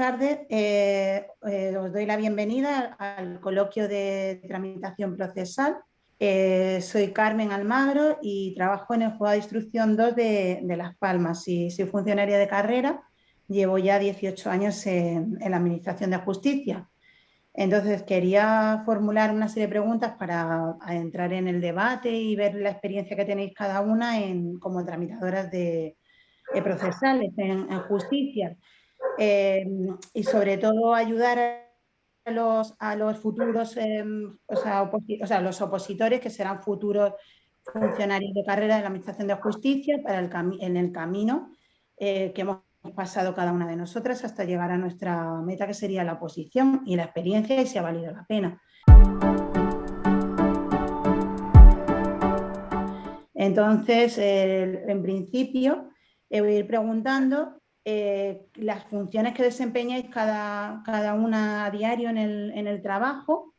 tardes. Os doy la bienvenida al coloquio de tramitación procesal. Soy Carmen Almagro y trabajo en el Juzgado de Instrucción 2 de Las Palmas. Y soy funcionaria de carrera, llevo ya 18 años en la Administración de Justicia. Entonces, quería formular una serie de preguntas para entrar en el debate y ver la experiencia que tenéis cada una como tramitadoras de procesales en justicia. Y sobre todo ayudar a los futuros, los opositores que serán futuros funcionarios de carrera de la Administración de Justicia en el camino que hemos pasado cada una de nosotras hasta llegar a nuestra meta, que sería la oposición, y la experiencia y si ha valido la pena. Entonces, en principio, voy a ir preguntando las funciones que desempeñáis cada una a diario en el trabajo.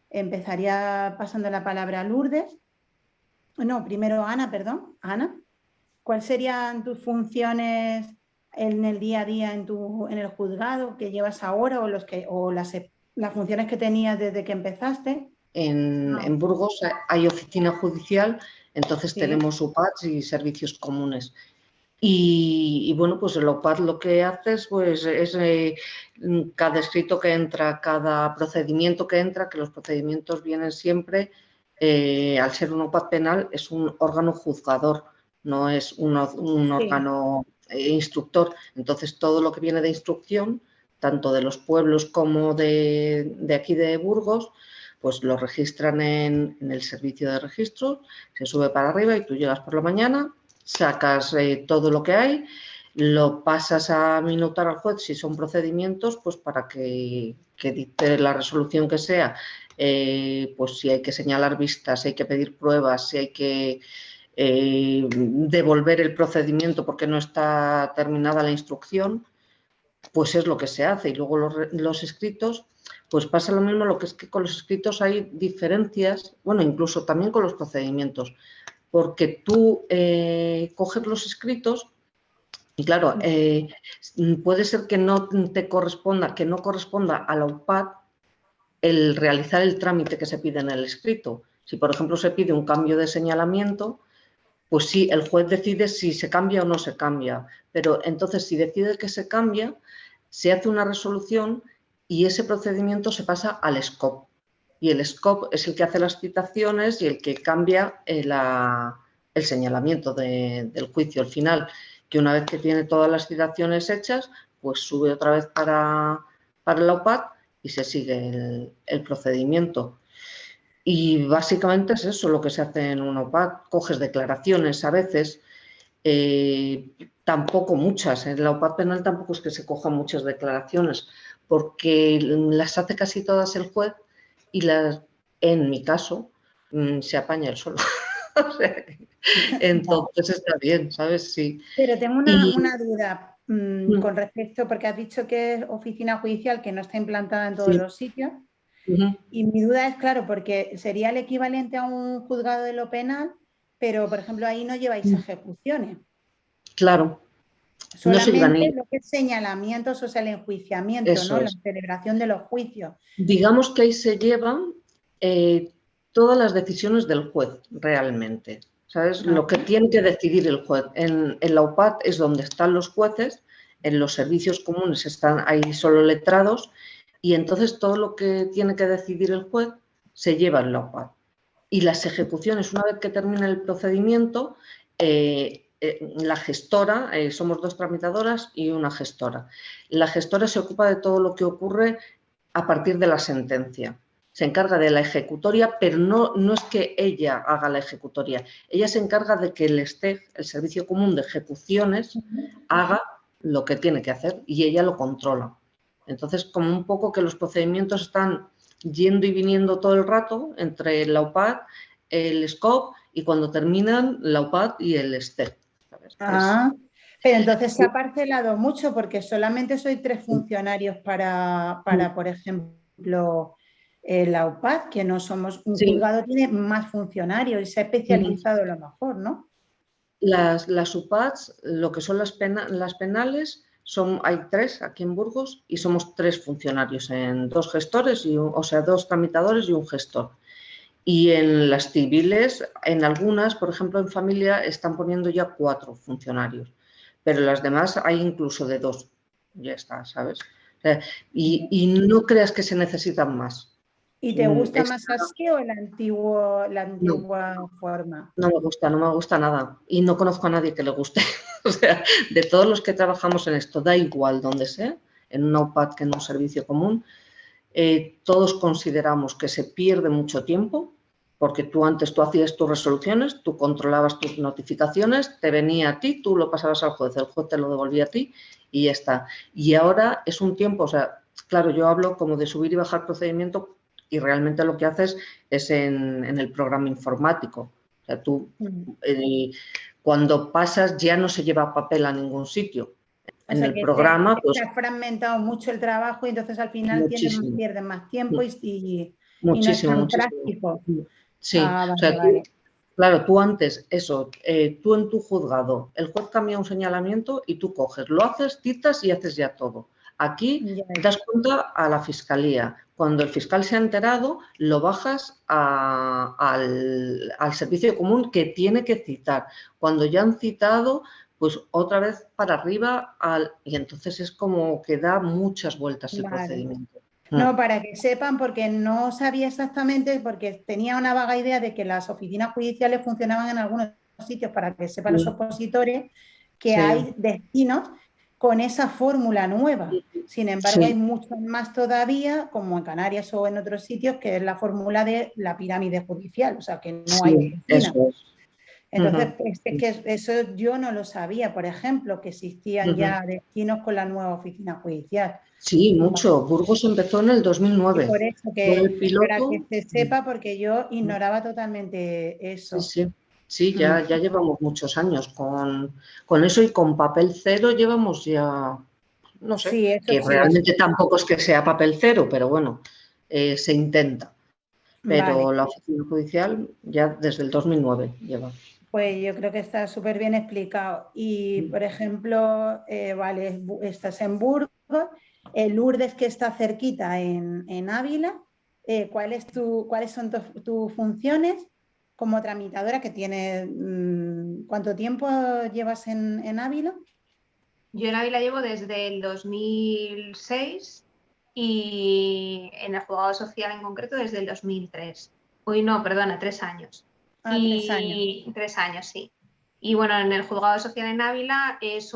Empezaría pasando la palabra a Lourdes. No, primero Ana, perdón. Ana, ¿cuáles serían tus funciones en el día a día en el juzgado que llevas ahora o las funciones que tenías desde que empezaste? En Burgos hay oficina judicial, entonces Sí. Tenemos UPADs y servicios comunes. Y bueno, pues el OPAD lo que haces pues, es cada escrito que entra, cada procedimiento que entra, que los procedimientos vienen siempre, al ser un OPAD penal, es un órgano juzgador, no es un órgano instructor. Entonces, todo lo que viene de instrucción, tanto de los pueblos como de aquí de Burgos, pues lo registran en el servicio de registro, se sube para arriba y tú llegas por la mañana, sacas todo lo que hay, lo pasas a minutar al juez si son procedimientos, pues para que dicte la resolución que sea, pues si hay que señalar vistas, si hay que pedir pruebas, si hay que devolver el procedimiento porque no está terminada la instrucción, pues es lo que se hace. Y luego los escritos, pues pasa lo mismo, lo que es que con los escritos hay diferencias, bueno, incluso también con los procedimientos, porque tú coges los escritos y claro, puede ser que no corresponda a la UPAD el realizar el trámite que se pide en el escrito. Si, por ejemplo, se pide un cambio de señalamiento, pues sí, el juez decide si se cambia o no se cambia, pero entonces si decide que se cambia, se hace una resolución y ese procedimiento se pasa al SCOP. Y el SCOP es el que hace las citaciones y el que cambia el señalamiento del juicio al final, que una vez que tiene todas las citaciones hechas, pues sube otra vez para la UPAD y se sigue el procedimiento. Y básicamente es eso lo que se hace en una UPAD. Coges declaraciones a veces, tampoco muchas. En la UPAD penal tampoco es que se cojan muchas declaraciones, porque las hace casi todas el juez y en mi caso, se apaña él solo. O sea, entonces está bien, ¿sabes? Sí. Pero tengo una duda con respecto, porque has dicho que es oficina judicial que no está implantada en todos los sitios. Y mi duda es, claro, porque sería el equivalente a un juzgado de lo penal, pero, por ejemplo, ahí no lleváis ejecuciones. Claro. Solamente lo que es señalamientos, o sea, el enjuiciamiento, Eso ¿no? La es. celebración de los juicios. Digamos que ahí se llevan todas las decisiones del juez, realmente. ¿Sabes? Lo que tiene que decidir el juez. En la UPAD es donde están los jueces, en los servicios comunes están ahí solo letrados, y entonces todo lo que tiene que decidir el juez se lleva en la UPAD. Y las ejecuciones, una vez que termina el procedimiento, la gestora, somos 2 tramitadoras y una gestora. La gestora se ocupa de todo lo que ocurre a partir de la sentencia. Se encarga de la ejecutoria, pero no es que ella haga la ejecutoria. Ella se encarga de que el STEG, el Servicio Común de Ejecuciones, haga lo que tiene que hacer y ella lo controla. Entonces, como un poco que los procedimientos están yendo y viniendo todo el rato entre la UPAD, el SCOP y cuando terminan la UPAD y el STEG. Pero entonces se ha parcelado mucho porque solamente soy 3 funcionarios para por ejemplo, la UPAD, que no somos un juzgado, tiene más funcionarios y se ha especializado a lo mejor, ¿no? Las UPADs, lo que son las penales, hay 3 aquí en Burgos y somos 3 funcionarios, en 2 gestores, o sea, 2 tramitadores y un gestor. Y en las civiles, en algunas, por ejemplo, en familia, están poniendo ya 4 funcionarios, pero las demás hay incluso de 2. Ya está, ¿sabes? O sea, y no creas que se necesitan más. ¿Y te gusta más Esta, así o la no, antigua forma? no me gusta nada. Y no conozco a nadie que le guste. O sea, de todos los que trabajamos en esto, da igual donde sea, en un OPAT que en un servicio común, todos consideramos que se pierde mucho tiempo, porque tú hacías tus resoluciones, tú controlabas tus notificaciones, te venía a ti, tú lo pasabas al juez, el juez te lo devolvía a ti y ya está. Y ahora es un tiempo, o sea, claro, yo hablo como de subir y bajar procedimiento y realmente lo que haces es en el programa informático. O sea, tú cuando pasas ya no se lleva papel a ningún sitio. O En sea el que programa, pues se ha fragmentado mucho el trabajo y entonces al final muchísimo. pierden más tiempo y no es Muchísimo, tan muchísimo. práctico. Sí, Ah, o sea, vale, vale. claro, tú antes, tú en tu juzgado, el juez cambia un señalamiento y tú coges, lo haces, citas y haces ya todo. Aquí Ya, das cuenta a la fiscalía. Cuando el fiscal se ha enterado, lo bajas al servicio común que tiene que citar. Cuando ya han citado, pues otra vez para arriba y entonces es como que da muchas vueltas el vale. procedimiento. No, para que sepan, porque no sabía exactamente, porque tenía una vaga idea de que las oficinas judiciales funcionaban en algunos sitios, para que sepan los Sí, opositores, que sí, hay destinos con esa fórmula nueva. Sin embargo, hay sí. muchos más todavía, como en Canarias o en otros sitios, que es la fórmula de la pirámide judicial, o sea, que no hay Sí, oficina. eso es. Entonces, Ujú, es que eso yo no lo sabía, por ejemplo, que existían ujú. ya destinos con la nueva oficina judicial. Sí, mucho. Burgos empezó en el Y 2009. por eso Fue que el es para que piloto. se sepa, porque yo ignoraba totalmente Sí, eso. sí. Sí, Mm. ya llevamos muchos años con eso y con papel cero llevamos ya, no sé, Sí, eso que sí, eso. realmente tampoco es que sea papel cero, pero bueno, se intenta. Vale, Pero la oficina judicial ya desde el 2009 lleva. pues yo creo que está súper bien explicado. Y, por ejemplo, vale, estás en Burgos, el Lourdes que está cerquita en Ávila, ¿cuáles son tus funciones como tramitadora que tienes? ¿Cuánto tiempo llevas en Ávila? Yo en Ávila llevo desde el 2006 y en el juzgado social en concreto desde el 2003. Uy, no, perdona, 3 años. Ah, 3 años. Y 3 años, sí. Y bueno, en el juzgado social en Ávila es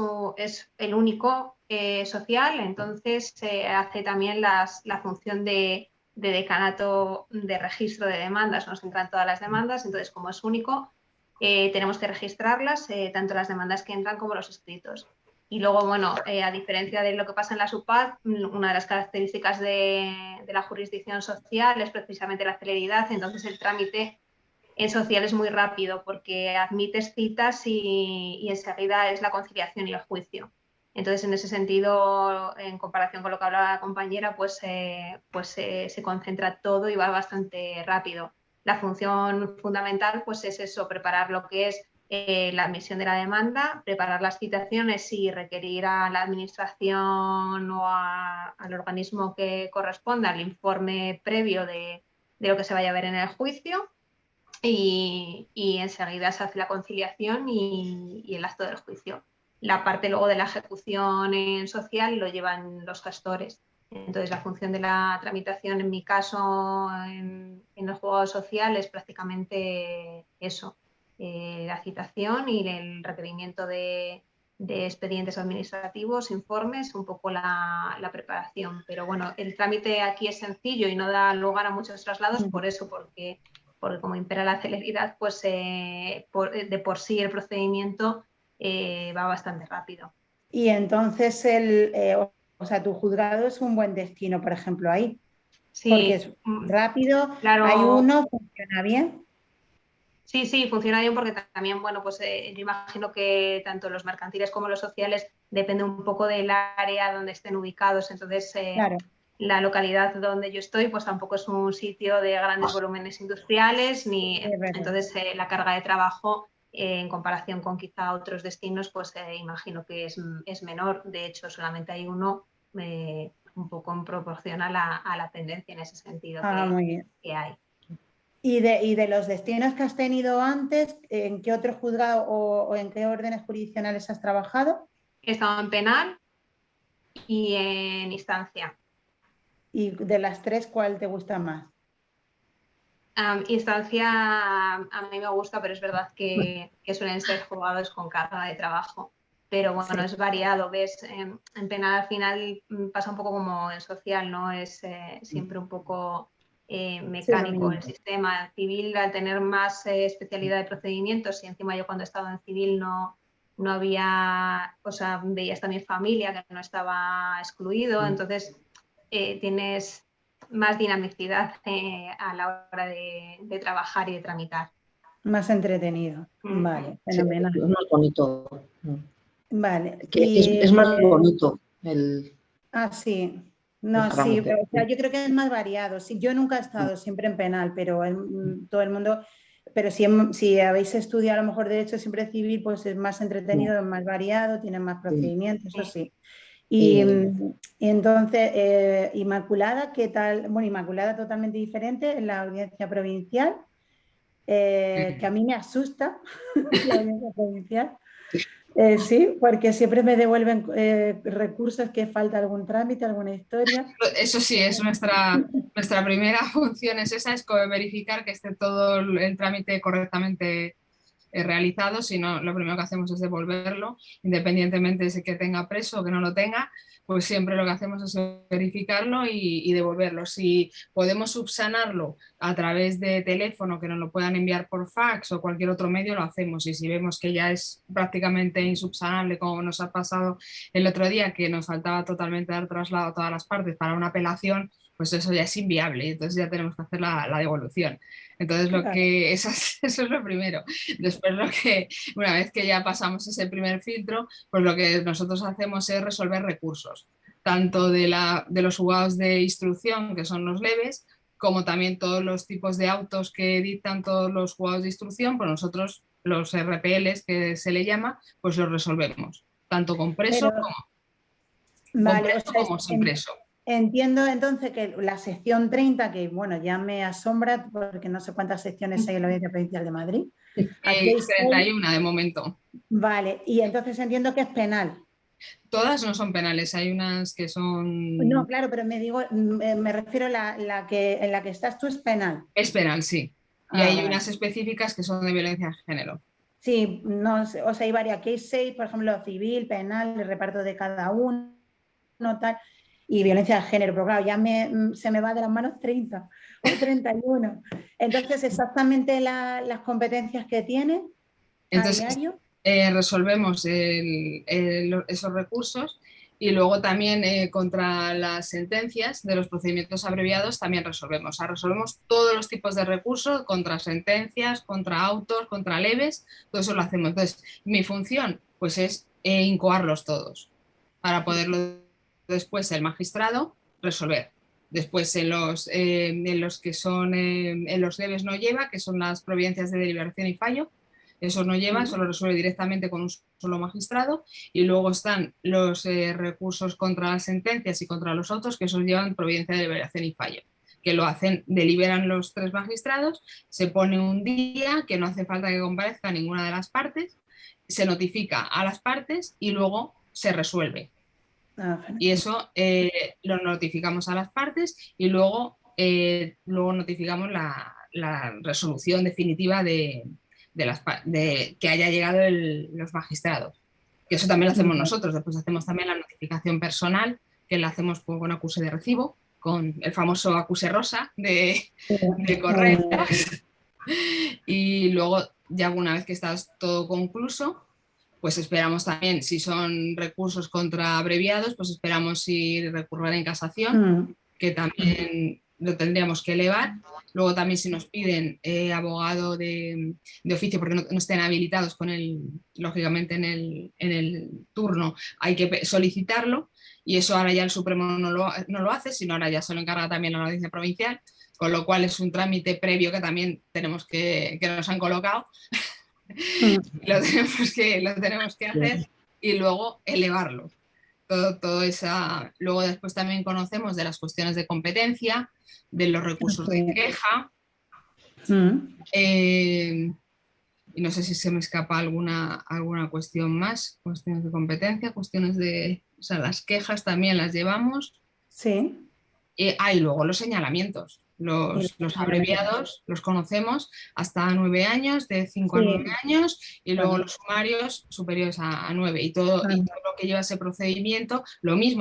el único social, entonces se hace también la función de decanato de registro de demandas. Nos entran todas las demandas, entonces como es único, tenemos que registrarlas, tanto las demandas que entran como los escritos. Y luego, bueno, a diferencia de lo que pasa en la SUPAD, una de las características de la jurisdicción social es precisamente la celeridad, entonces el trámite en social es muy rápido porque admites citas y enseguida es la conciliación y el juicio. Entonces, en ese sentido, en comparación con lo que hablaba la compañera, se concentra todo y va bastante rápido. La función fundamental pues es eso, preparar lo que es la admisión de la demanda, preparar las citaciones y requerir a la administración o al organismo que corresponda el informe previo de lo que se vaya a ver en el juicio y enseguida se hace la conciliación y el acto del juicio. La parte luego de la ejecución en social lo llevan los gestores. Entonces, la función de la tramitación, en mi caso, en el juzgado social, es prácticamente eso, la citación y el requerimiento de expedientes administrativos, informes, un poco la preparación. Pero bueno, el trámite aquí es sencillo y no da lugar a muchos traslados por eso, porque como impera la celeridad, pues de por sí el procedimiento va bastante rápido. Y entonces, o sea, tu juzgado es un buen destino, por ejemplo, ahí, porque Sí, es rápido, hay claro. uno, funciona bien. Sí, funciona bien porque también, bueno, pues yo imagino que tanto los mercantiles como los sociales depende un poco del área donde estén ubicados. Entonces, Claro, la localidad donde yo estoy, pues tampoco es un sitio de grandes volúmenes industriales, es verdad. entonces la carga de trabajo en comparación con quizá otros destinos, pues imagino que es menor. De hecho, solamente hay uno un poco en proporción a la tendencia en ese sentido Muy bien. que hay. Y de los destinos que has tenido antes, ¿en qué otro juzgado o en qué órdenes jurisdiccionales has trabajado? He estado en penal y en instancia. Y de las tres, ¿cuál te gusta más? Instancia a mí me gusta, pero es verdad que suelen ser juzgados con carga de trabajo. Pero bueno, es variado, ¿ves? En penal al final pasa un poco como en social, ¿no? Es siempre un poco mecánico el sistema. En civil, al tener más especialidad de procedimientos, y encima yo cuando he estado en civil no había, o sea, veías también familia que no estaba excluido, entonces tienes más dinamicidad a la hora de trabajar y de tramitar. Más entretenido. Vale, fenomenal. Sí, es más bonito. Vale. Es más bonito sí. No, sí, o sea, yo creo que es más variado. Sí, yo nunca he estado siempre en penal, pero todo el mundo, pero si habéis estudiado a lo mejor derecho siempre civil, pues es más entretenido, es más variado, tiene más procedimientos, eso sí. Y entonces, Inmaculada, ¿qué tal? Bueno, Inmaculada totalmente diferente en la audiencia provincial, que a mí me asusta la audiencia provincial. Sí, porque siempre me devuelven recursos que falta algún trámite, alguna historia. Eso sí, es nuestra primera función, es verificar que esté todo el trámite correctamente realizado. Si no, lo primero que hacemos es devolverlo, independientemente de que tenga preso o que no lo tenga, pues siempre lo que hacemos es verificarlo y devolverlo. Si podemos subsanarlo a través de teléfono, que nos lo puedan enviar por fax o cualquier otro medio, lo hacemos. Y si vemos que ya es prácticamente insubsanable, como nos ha pasado el otro día, que nos faltaba totalmente dar traslado a todas las partes para una apelación, pues eso ya es inviable, entonces ya tenemos que hacer la devolución. Entonces eso es lo primero. Después una vez que ya pasamos ese primer filtro, pues lo que nosotros hacemos es resolver recursos, tanto de los juzgados de instrucción, que son los leves, como también todos los tipos de autos que dictan todos los juzgados de instrucción, pues nosotros los RPLs que se le llama, pues los resolvemos, tanto con preso como sin preso. Entiendo entonces que la sección 30, que bueno, ya me asombra porque no sé cuántas secciones hay en la Audiencia Provincial de Madrid. Aquí hay 31 de momento. Vale, y entonces entiendo que es penal. Todas no son penales, hay unas que son... No, claro, pero me refiero a en la que estás tú es penal. Es penal, sí. Y hay unas específicas que son de violencia de género. Sí, no, o sea, hay varias. Aquí hay 6, por ejemplo, civil, penal, el reparto de cada uno, tal, y violencia de género. Pero claro, ya se me va de las manos 30 o 31. Entonces, exactamente las competencias que tiene a diario. Resolvemos esos recursos y luego también contra las sentencias de los procedimientos abreviados también resolvemos. O sea, resolvemos todos los tipos de recursos contra sentencias, contra autos, contra leves, todo eso lo hacemos. Entonces, mi función pues es incoarlos todos para poderlo después el magistrado resolver. Después en los que son en los leves no lleva, que son las providencias de deliberación y fallo. Eso no lleva, eso lo resuelve directamente con un solo magistrado. Y luego están los recursos contra las sentencias y contra los autos, que esos llevan providencia de deliberación y fallo, que lo hacen, deliberan los 3 magistrados, se pone un día que no hace falta que comparezca ninguna de las partes, se notifica a las partes y luego se resuelve. Y eso lo notificamos a las partes y luego notificamos la resolución definitiva de que haya llegado los magistrados. Que eso también lo hacemos nosotros. Después hacemos también la notificación personal, que la hacemos con acuse de recibo, con el famoso acuse rosa de correo. Y luego, ya una vez que está todo concluso, pues esperamos también, si son recursos contra abreviados, pues esperamos si recurrir en casación, que también lo tendríamos que elevar. Luego también si nos piden abogado de oficio porque no estén habilitados lógicamente en el turno, hay que solicitarlo y eso ahora ya el Supremo no lo hace, sino ahora ya se lo encarga también a la Audiencia Provincial, con lo cual es un trámite previo que también tenemos que nos han colocado Lo tenemos que hacer y luego elevarlo. Luego después también conocemos de las cuestiones de competencia, de los recursos de queja. Y no sé si se me escapa alguna cuestión más, cuestiones de competencia, cuestiones de, o sea, las quejas también las llevamos. Sí. Y luego los señalamientos, los abreviados los conocemos hasta 9 años, de 5 a 9 años, y luego los sumarios superiores a 9. Y todo lo que lleva ese procedimiento,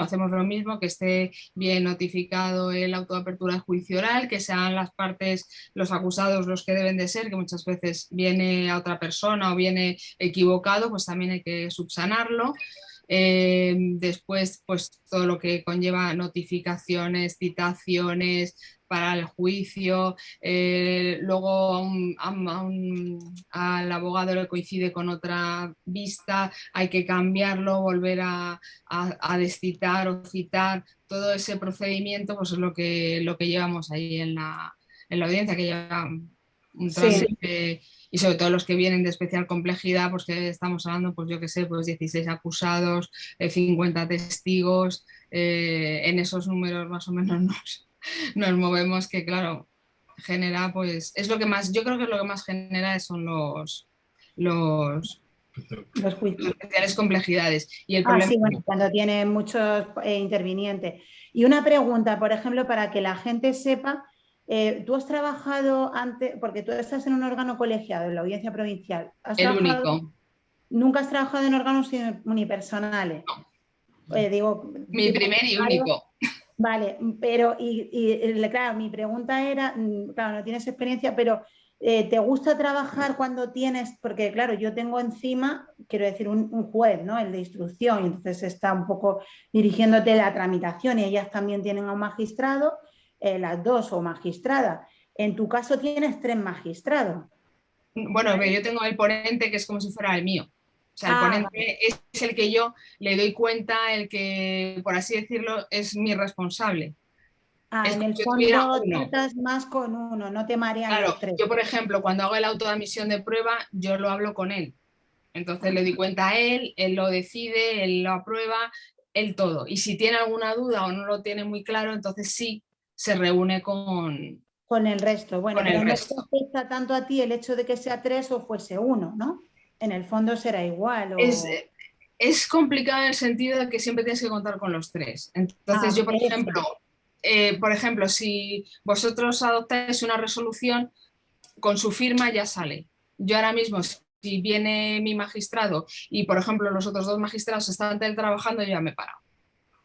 hacemos lo mismo, que esté bien notificado el auto de apertura de juicio oral, que sean las partes, los acusados, los que deben de ser, que muchas veces viene a otra persona o viene equivocado, pues también hay que subsanarlo. Después, pues todo lo que conlleva notificaciones, citaciones para el juicio, luego al abogado le coincide con otra vista, hay que cambiarlo, volver a descitar o citar, todo ese procedimiento pues es lo que llevamos ahí en la audiencia, que lleva un trámite. Y sobre todo los que vienen de especial complejidad, pues que estamos hablando, pues yo qué sé, pues 16 acusados, 50 testigos, en esos números más o menos nos movemos, que claro, genera, pues, es lo que más, yo creo que es lo que más genera son los especiales complejidades. Y el problema... Sí, bueno, cuando tiene muchos intervinientes. Y una pregunta, por ejemplo, para que la gente sepa, tú has trabajado antes, porque tú estás en un órgano colegiado, en la audiencia provincial. El único. ¿Nunca has trabajado en órganos unipersonales? No. Mi primer y único. Vale, pero claro, mi pregunta era, claro, no tienes experiencia, pero ¿te gusta trabajar cuando tienes, porque claro, yo tengo encima, quiero decir, un juez, ¿no? El de instrucción, y entonces está un poco dirigiéndote la tramitación y ellas también tienen a un magistrado, las dos o magistrada. En tu caso tienes 3 magistrados. Bueno, yo tengo el ponente que es como si fuera el mío. O sea, el ponente es el que yo le doy cuenta, el que, por así decirlo, es mi responsable. En el fondo tratas más con uno, no te marean los 3. Yo, por ejemplo, cuando hago el auto de admisión de prueba, yo lo hablo con él. Entonces le doy cuenta a él lo decide, él lo aprueba, él todo. Y si tiene alguna duda o no lo tiene muy claro, entonces sí se reúne con el resto. Bueno, pero no te afecta tanto a ti el hecho de que sea 3 o fuese 1, ¿no? En el fondo será igual. Es complicado en el sentido de que siempre tienes que contar con los 3. Entonces yo, por ejemplo, si vosotros adoptáis una resolución, con su firma ya sale. Yo ahora mismo, si viene mi magistrado y, por ejemplo, los otros 2 magistrados están trabajando, yo ya me paro.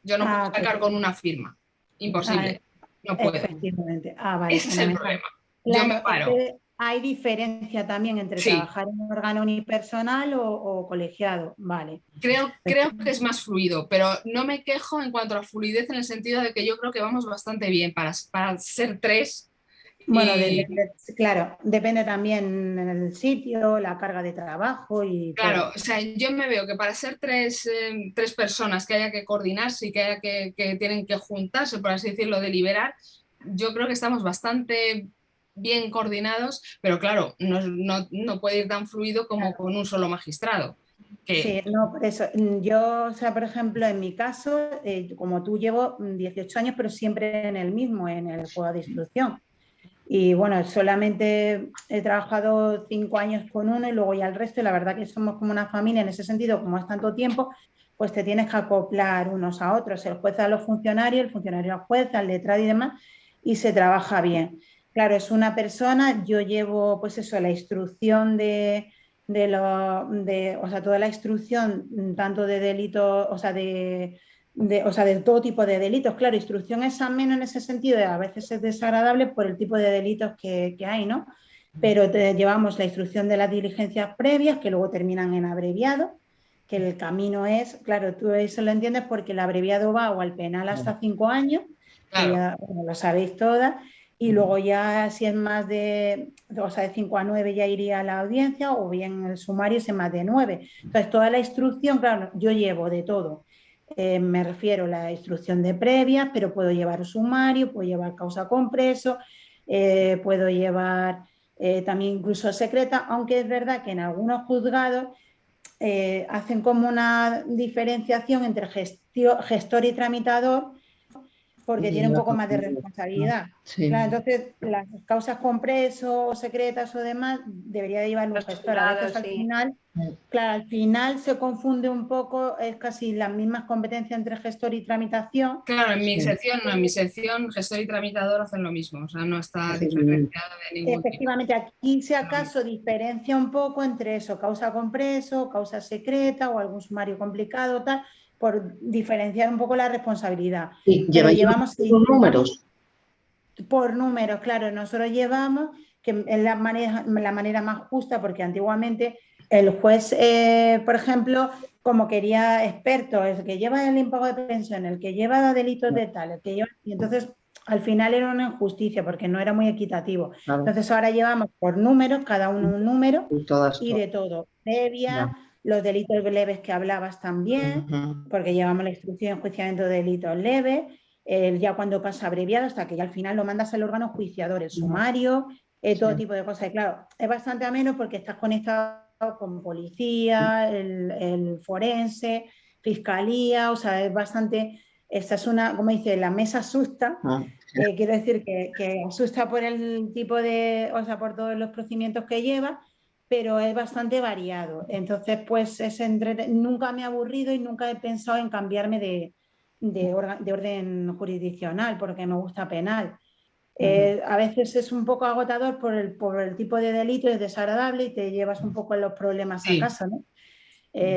Yo no puedo sacar con una firma. Imposible. No puedo. Efectivamente. Vale. Ese es el problema. Claro, yo me paro. Hay diferencia también entre trabajar en un órgano unipersonal o colegiado. Vale. Creo que es más fluido, pero no me quejo en cuanto a fluidez, en el sentido de que yo creo que vamos bastante bien para ser 3. Bueno, claro, depende también el sitio, la carga de trabajo y claro, todo. O sea, yo me veo que para ser 3 personas que haya que coordinarse y que haya que tienen que juntarse, por así decirlo, deliberar, yo creo que estamos bastante bien coordinados, pero claro, no puede ir tan fluido como con un solo magistrado. Sí, no, por eso. Yo, o sea, por ejemplo, en mi caso, como tú, llevo 18 años, pero siempre en el mismo, en el juzgado de instrucción. Y bueno, solamente he trabajado 5 años con uno y luego ya el resto, y la verdad que somos como una familia en ese sentido, como es tanto tiempo, pues te tienes que acoplar unos a otros, el juez a los funcionarios, el funcionario al juez, al letrado y demás, y se trabaja bien. Claro, es una persona, yo llevo pues eso, la instrucción o sea, toda la instrucción, tanto de delitos, o sea, de todo tipo de delitos. Claro, instrucción es ameno en ese sentido, a veces es desagradable por el tipo de delitos que hay, ¿no? Pero llevamos la instrucción de las diligencias previas, que luego terminan en abreviado, que el camino es, claro, tú eso lo entiendes porque el abreviado va o al penal hasta 5 años, que ya lo sabéis todas, y luego ya si es más de 5 a 9 ya iría a la audiencia, o bien el sumario es más de 9. Entonces, toda la instrucción, claro, yo llevo de todo. Me refiero a la instrucción de previas, pero puedo llevar sumario, puedo llevar causa compreso, puedo llevar también incluso secreta, aunque es verdad que en algunos juzgados hacen como una diferenciación entre gestor y tramitador, porque tiene un poco más de responsabilidad. Sí. Claro, entonces, las causas compreso o secretas o demás debería de llevar un gestor. A veces al final, claro, al final se confunde un poco, es casi las mismas competencias entre gestor y tramitación. Claro, en mi sección no, en mi sección gestor y tramitador hacen lo mismo, o sea, no está diferenciado de ningún tipo. Efectivamente, aquí si acaso diferencia un poco entre eso, causa compreso, causa secreta o algún sumario complicado, tal, por diferenciar un poco la responsabilidad. Sí, pero llevamos números. Por números, claro, nosotros llevamos, que es la manera más justa, porque antiguamente el juez, por ejemplo, como quería expertos, el que lleva el impago de pensión, el que lleva delitos de tal, el que lleva, y entonces al final era una injusticia porque no era muy equitativo. Claro. Entonces ahora llevamos por números, cada uno un número y de todo. Previa, los delitos leves que hablabas también, porque llevamos la instrucción de enjuiciamiento de delitos leves, ya cuando pasa abreviado hasta que ya al final lo mandas al órgano juiciador, el sumario, todo tipo de cosas. Y claro, es bastante ameno porque estás conectado con policía, el forense, fiscalía, o sea, es bastante... Esta es una, como dice, la mesa asusta, quiero decir que asusta por el tipo de, o sea, por todos los procedimientos que lleva, pero es bastante variado. Entonces, pues nunca me he aburrido y nunca he pensado en cambiarme de orden jurisdiccional porque me gusta penal. A veces es un poco agotador por el tipo de delito, es desagradable y te llevas un poco los problemas a casa, ¿no?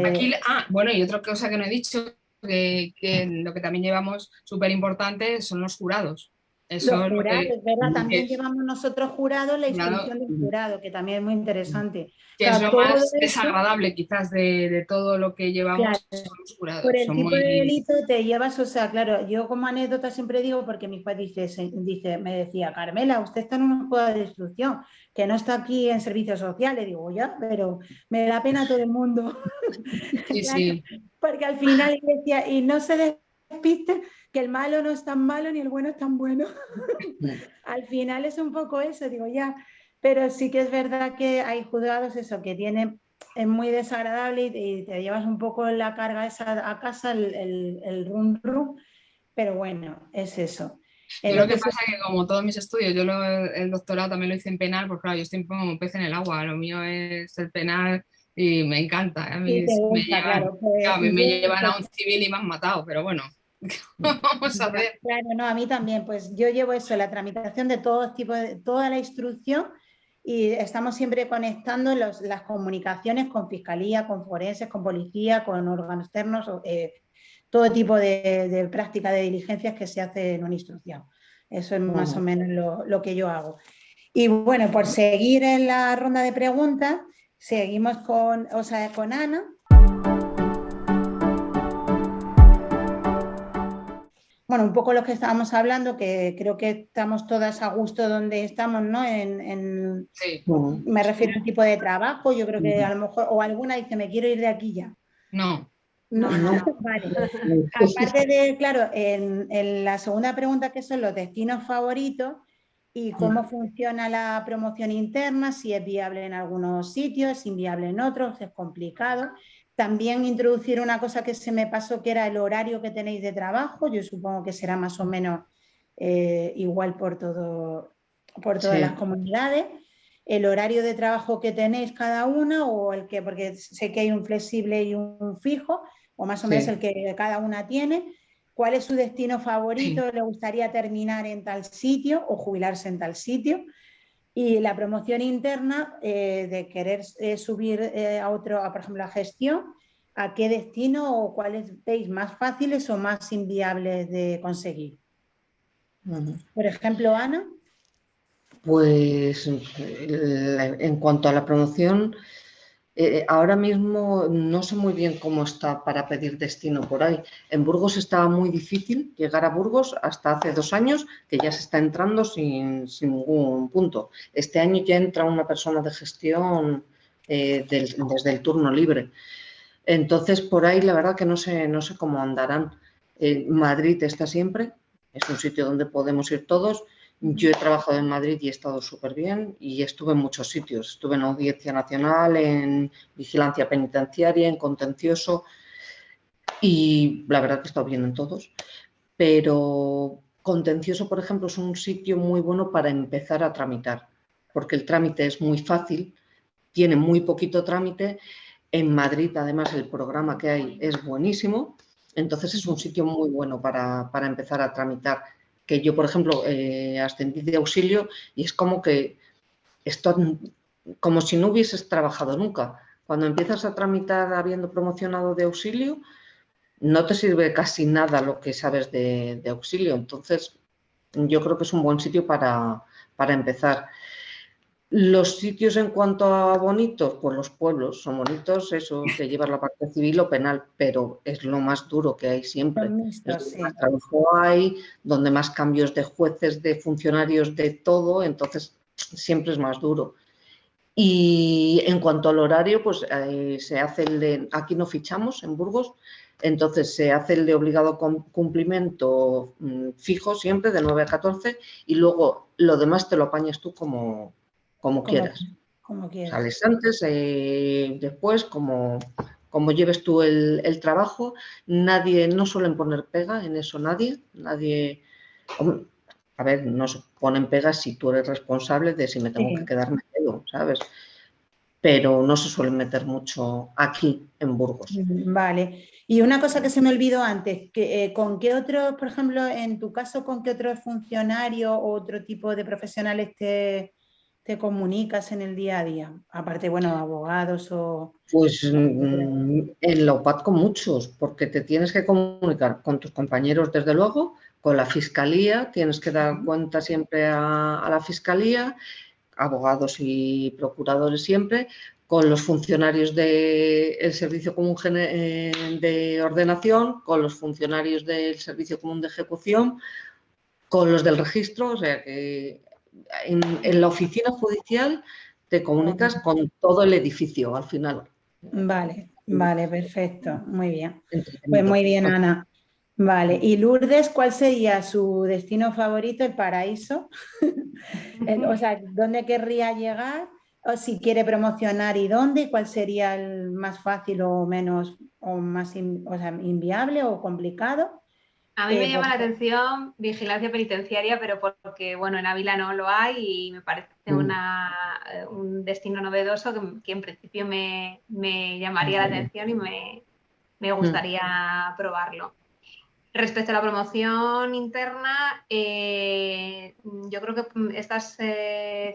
Aquí, bueno, y otra cosa que no he dicho, que lo que también llevamos súper importante son los jurados. Eso los jurados, es verdad, también llevamos nosotros jurados la instrucción del jurado, que también es muy interesante. Que es lo más desagradable quizás de todo lo que llevamos, claro, son los jurados. Por el tipo de delito te llevas, o sea, claro, yo como anécdota siempre digo, porque mi juez me decía, Carmela, usted está en una juzgado de instrucción, que no está aquí en servicios sociales, digo, ya, pero me da pena a todo el mundo. Sí, claro, sí. Porque al final decía, y no se despiste, que el malo no es tan malo ni el bueno es tan bueno. Al final es un poco eso, digo, ya, pero sí que es verdad que hay juzgados eso, que tienen, es muy desagradable y te llevas un poco la carga esa a casa, el rum rum, pero bueno, es eso. Yo lo que pasa es que como todos mis estudios, yo el doctorado también lo hice en penal, porque claro, yo estoy como un pez en el agua, lo mío es el penal y me encanta. A mí, me llevan a un civil y me han matado, pero bueno. Vamos a ver. Claro, no, a mí también, pues yo llevo eso, la tramitación de todo tipo, de toda la instrucción y estamos siempre conectando las comunicaciones con fiscalía, con forenses, con policía, con órganos externos, todo tipo de práctica de diligencias que se hace en una instrucción. Eso es más o menos lo que yo hago. Y bueno, por seguir en la ronda de preguntas, seguimos con Ana. Bueno, un poco lo que estábamos hablando, que creo que estamos todas a gusto donde estamos, ¿no? Sí. Me refiero al tipo de trabajo, yo creo que a lo mejor, o alguna dice, me quiero ir de aquí ya. No. Vale. Aparte de, claro, en la segunda pregunta, que son los destinos favoritos y cómo funciona la promoción interna, si es viable en algunos sitios, es inviable en otros, es complicado. También introducir una cosa que se me pasó, que era el horario que tenéis de trabajo. Yo supongo que será más o menos igual por todas las comunidades. El horario de trabajo que tenéis cada una, o el que, porque sé que hay un flexible y un fijo, o más o menos el que cada una tiene. ¿Cuál es su destino favorito? ¿Le gustaría terminar en tal sitio o jubilarse en tal sitio? Y la promoción interna de querer subir por ejemplo, la gestión, ¿a qué destino o cuáles veis más fáciles o más inviables de conseguir? Por ejemplo, Ana. Pues en cuanto a la promoción, ahora mismo no sé muy bien cómo está para pedir destino por ahí. En Burgos estaba muy difícil llegar a Burgos hasta hace 2 años, que ya se está entrando sin ningún punto. Este año ya entra una persona de gestión desde el turno libre. Entonces, por ahí la verdad que no sé cómo andarán. Madrid está siempre, es un sitio donde podemos ir todos. Yo he trabajado en Madrid y he estado súper bien y estuve en muchos sitios. Estuve en Audiencia Nacional, en Vigilancia Penitenciaria, en Contencioso y la verdad que he estado bien en todos. Pero Contencioso, por ejemplo, es un sitio muy bueno para empezar a tramitar, porque el trámite es muy fácil, tiene muy poquito trámite. En Madrid, además, el programa que hay es buenísimo, entonces es un sitio muy bueno para empezar a tramitar. Que yo, por ejemplo, ascendí de auxilio y es como que esto, como si no hubieses trabajado nunca. Cuando empiezas a tramitar habiendo promocionado de auxilio, no te sirve casi nada lo que sabes de auxilio. Entonces, yo creo que es un buen sitio para empezar. Los sitios en cuanto a bonitos, pues los pueblos son bonitos, eso, te llevas la parte civil o penal, pero es lo más duro que hay siempre. Son Es mixtos, donde sí. más trabajo hay, donde más cambios de jueces, de funcionarios, de todo, entonces siempre es más duro. Y en cuanto al horario, pues se hace el de, aquí no fichamos en Burgos, entonces se hace el de obligado cumplimiento fijo siempre de 9 a 14 y luego lo demás te lo apañas tú como quieras. Como quieras. Sales antes, después, como lleves tú el trabajo. Nadie, no suelen poner pega en eso, nadie. A ver, no se ponen pegas si tú eres responsable de si me tengo que quedar, me quedo, ¿sabes? Pero no se suelen meter mucho aquí en Burgos. Vale. Y una cosa que se me olvidó antes, que, ¿con qué otros, por ejemplo, en tu caso, con qué otros funcionarios o otro tipo de profesionales te comunicas en el día a día? Aparte, bueno, abogados o... Pues en la UPAD con muchos, porque te tienes que comunicar con tus compañeros, desde luego, con la Fiscalía, tienes que dar cuenta siempre a la Fiscalía, abogados y procuradores siempre, con los funcionarios del Servicio Común de Ordenación, con los funcionarios del Servicio Común de Ejecución, con los del registro, o sea que en la oficina judicial te comunicas con todo el edificio al final. Vale, vale, perfecto, muy bien. Pues Entretenido. muy bien, Ana. Vale, y Lourdes, ¿cuál sería su destino favorito, el paraíso? O sea, ¿dónde querría llegar? O si quiere promocionar y dónde, ¿cuál sería el más fácil o menos, o más o sea, inviable o complicado? A mí me llama la Porque- atención vigilancia penitenciaria, pero porque, bueno, en Ávila no lo hay y me parece un destino novedoso que en principio me llamaría la atención y me gustaría probarlo. Respecto a la promoción interna, yo creo que estas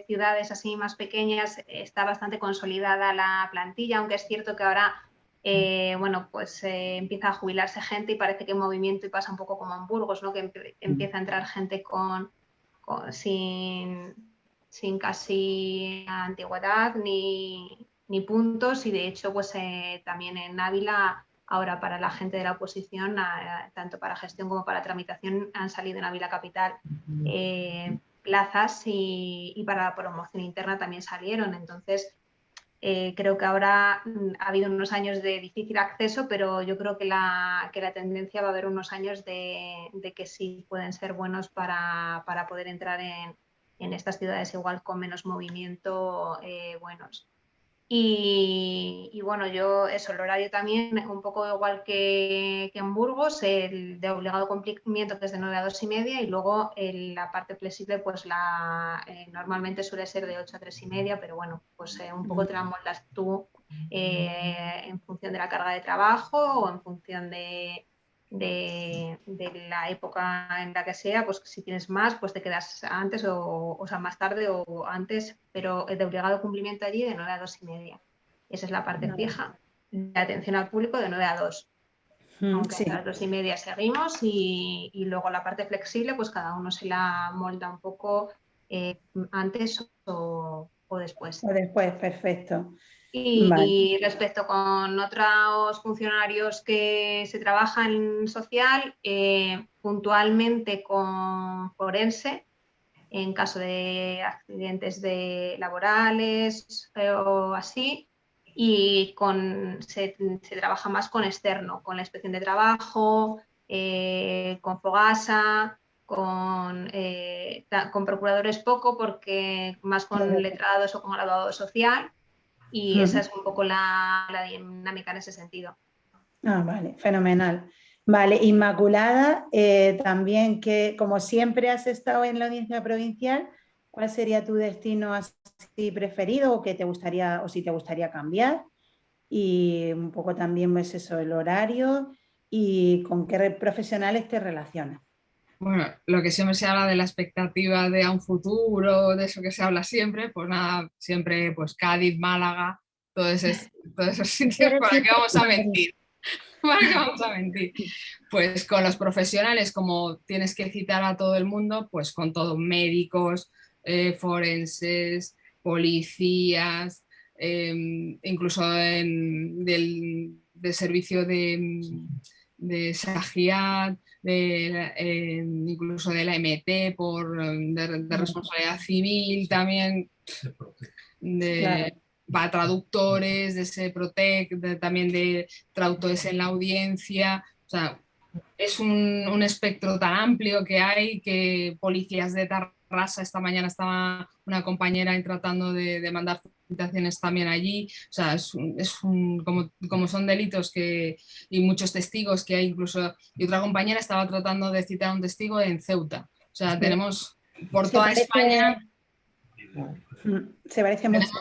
ciudades así más pequeñas está bastante consolidada la plantilla, aunque es cierto que ahora bueno, pues empieza a jubilarse gente y parece que hay movimiento y pasa un poco como en Burgos, ¿no? Que empieza a entrar gente sin casi antigüedad ni puntos y de hecho pues también en Ávila ahora para la gente de la oposición, tanto para gestión como para tramitación, han salido en Ávila Capital plazas y para la promoción interna también salieron. Entonces, creo que ahora ha habido unos años de difícil acceso, pero yo creo que la tendencia va a haber unos años de que sí pueden ser buenos para poder entrar en estas ciudades igual con menos movimiento buenos. Y bueno, yo eso, el horario también, un poco igual que en Burgos, el de obligado cumplimiento que es de 9 a 2 y media y luego la parte flexible pues normalmente suele ser de 8 a 3 y media, pero bueno, pues un poco te la moldas tú en función de la carga de trabajo o en función de la época en la que sea, pues si tienes más, pues te quedas antes o sea, más tarde o antes, pero de obligado cumplimiento allí de 9 a 2 y media. Esa es la parte fija. De atención al público de 9 a 2. Aunque sí. hasta las 2 y media seguimos y luego la parte flexible, pues cada uno se la molda un poco antes o después. O después, perfecto. Vale. Y respecto con otros funcionarios que se trabajan en social, puntualmente con forense, en caso de accidentes laborales o así, y se trabaja más con externo, con la inspección de trabajo, con Fogasa, con procuradores poco, porque más con letrados o con graduado social, y esa es un poco la dinámica en ese sentido. Vale, fenomenal. Vale, Inmaculada, también que como siempre has estado en la audiencia provincial, ¿cuál sería tu destino así preferido o que te gustaría, o si te gustaría cambiar? Y un poco también pues eso, el horario y con qué profesionales te relacionas. Bueno, lo que siempre se habla de la expectativa de a un futuro, de eso que se habla siempre, pues nada, siempre pues Cádiz, Málaga, todos esos sitios, ¿para qué vamos a mentir? ¿Para qué vamos a mentir? Pues con los profesionales, como tienes que citar a todo el mundo, pues con todos médicos, forenses, policías, incluso del servicio de SAGIAT, incluso de la MT de responsabilidad civil también, para traductores, de SEPROTEC, también de traductores en la audiencia. O sea, es un espectro tan amplio que hay, que policías de Tarrasa, esta mañana estaba una compañera tratando de mandar citaciones también allí. O sea, como son delitos y muchos testigos que hay incluso, y otra compañera estaba tratando de citar a un testigo en Ceuta. O sea, tenemos por toda España. Se parece mucho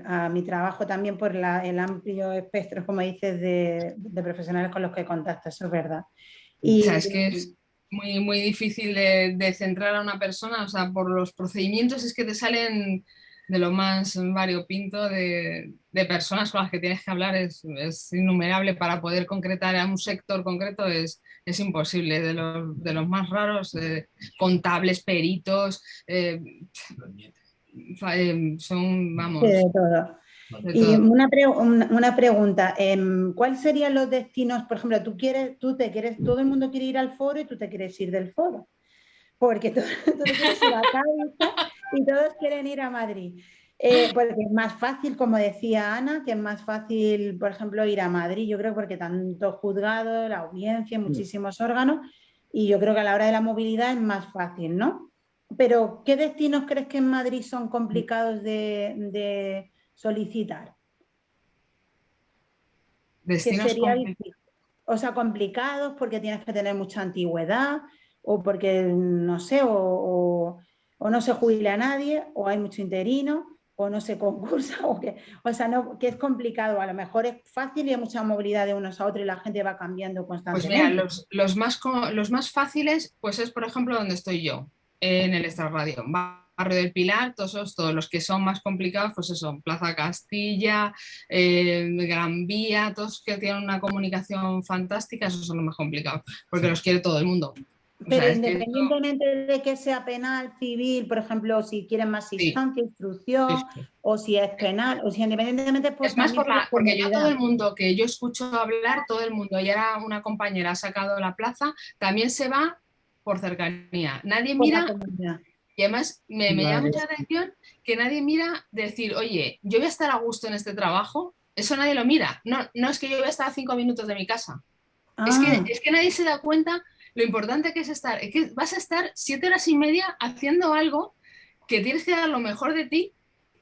a mi trabajo también por el amplio espectro, como dices, de profesionales con los que contactas, eso es verdad. O sea, es que es muy, muy difícil de centrar a una persona, o sea, por los procedimientos es que te salen de lo más variopinto de personas con las que tienes que hablar, es innumerable. Para poder concretar a un sector concreto es imposible, de los más raros, contables, peritos, son, vamos... Sí, de todo. Y una pregunta, ¿cuáles serían los destinos? Por ejemplo, todo el mundo quiere ir al foro y tú te quieres ir del foro, porque tú te quieres ir a Cádiz y todos quieren ir a Madrid. Porque es más fácil, como decía Ana, que es más fácil, por ejemplo, ir a Madrid, yo creo, porque tanto juzgado, la audiencia, muchísimos órganos, y yo creo que a la hora de la movilidad es más fácil, ¿no? Pero, ¿qué destinos crees que en Madrid son complicados de solicitar? Destinos complicados porque tienes que tener mucha antigüedad o porque, no sé, o no se jubila a nadie, o hay mucho interino, o no se concursa, que es complicado. A lo mejor es fácil y hay mucha movilidad de unos a otros y la gente va cambiando constantemente. Pues mira, los más fáciles, pues es, por ejemplo, donde estoy yo, en el Extrarradio, Barrio del Pilar. Todos los que son más complicados, pues eso, Plaza Castilla, Gran Vía, todos que tienen una comunicación fantástica, esos son los más complicados, porque los quiere todo el mundo. Pero independientemente de que sea penal, civil, por ejemplo, si quieren más instancia, instrucción, o si es penal, o si independientemente... Es más porque yo todo el mundo que yo escucho hablar, todo el mundo, y ahora una compañera ha sacado la plaza, también se va por cercanía. Nadie mira, y además me llama mucha atención que nadie mira decir, oye, yo voy a estar a gusto en este trabajo. Eso nadie lo mira. No es que yo voy a estar a 5 minutos de mi casa. Es que nadie se da cuenta lo importante que es estar. Es que vas a estar 7 horas y media haciendo algo que tienes que dar lo mejor de ti,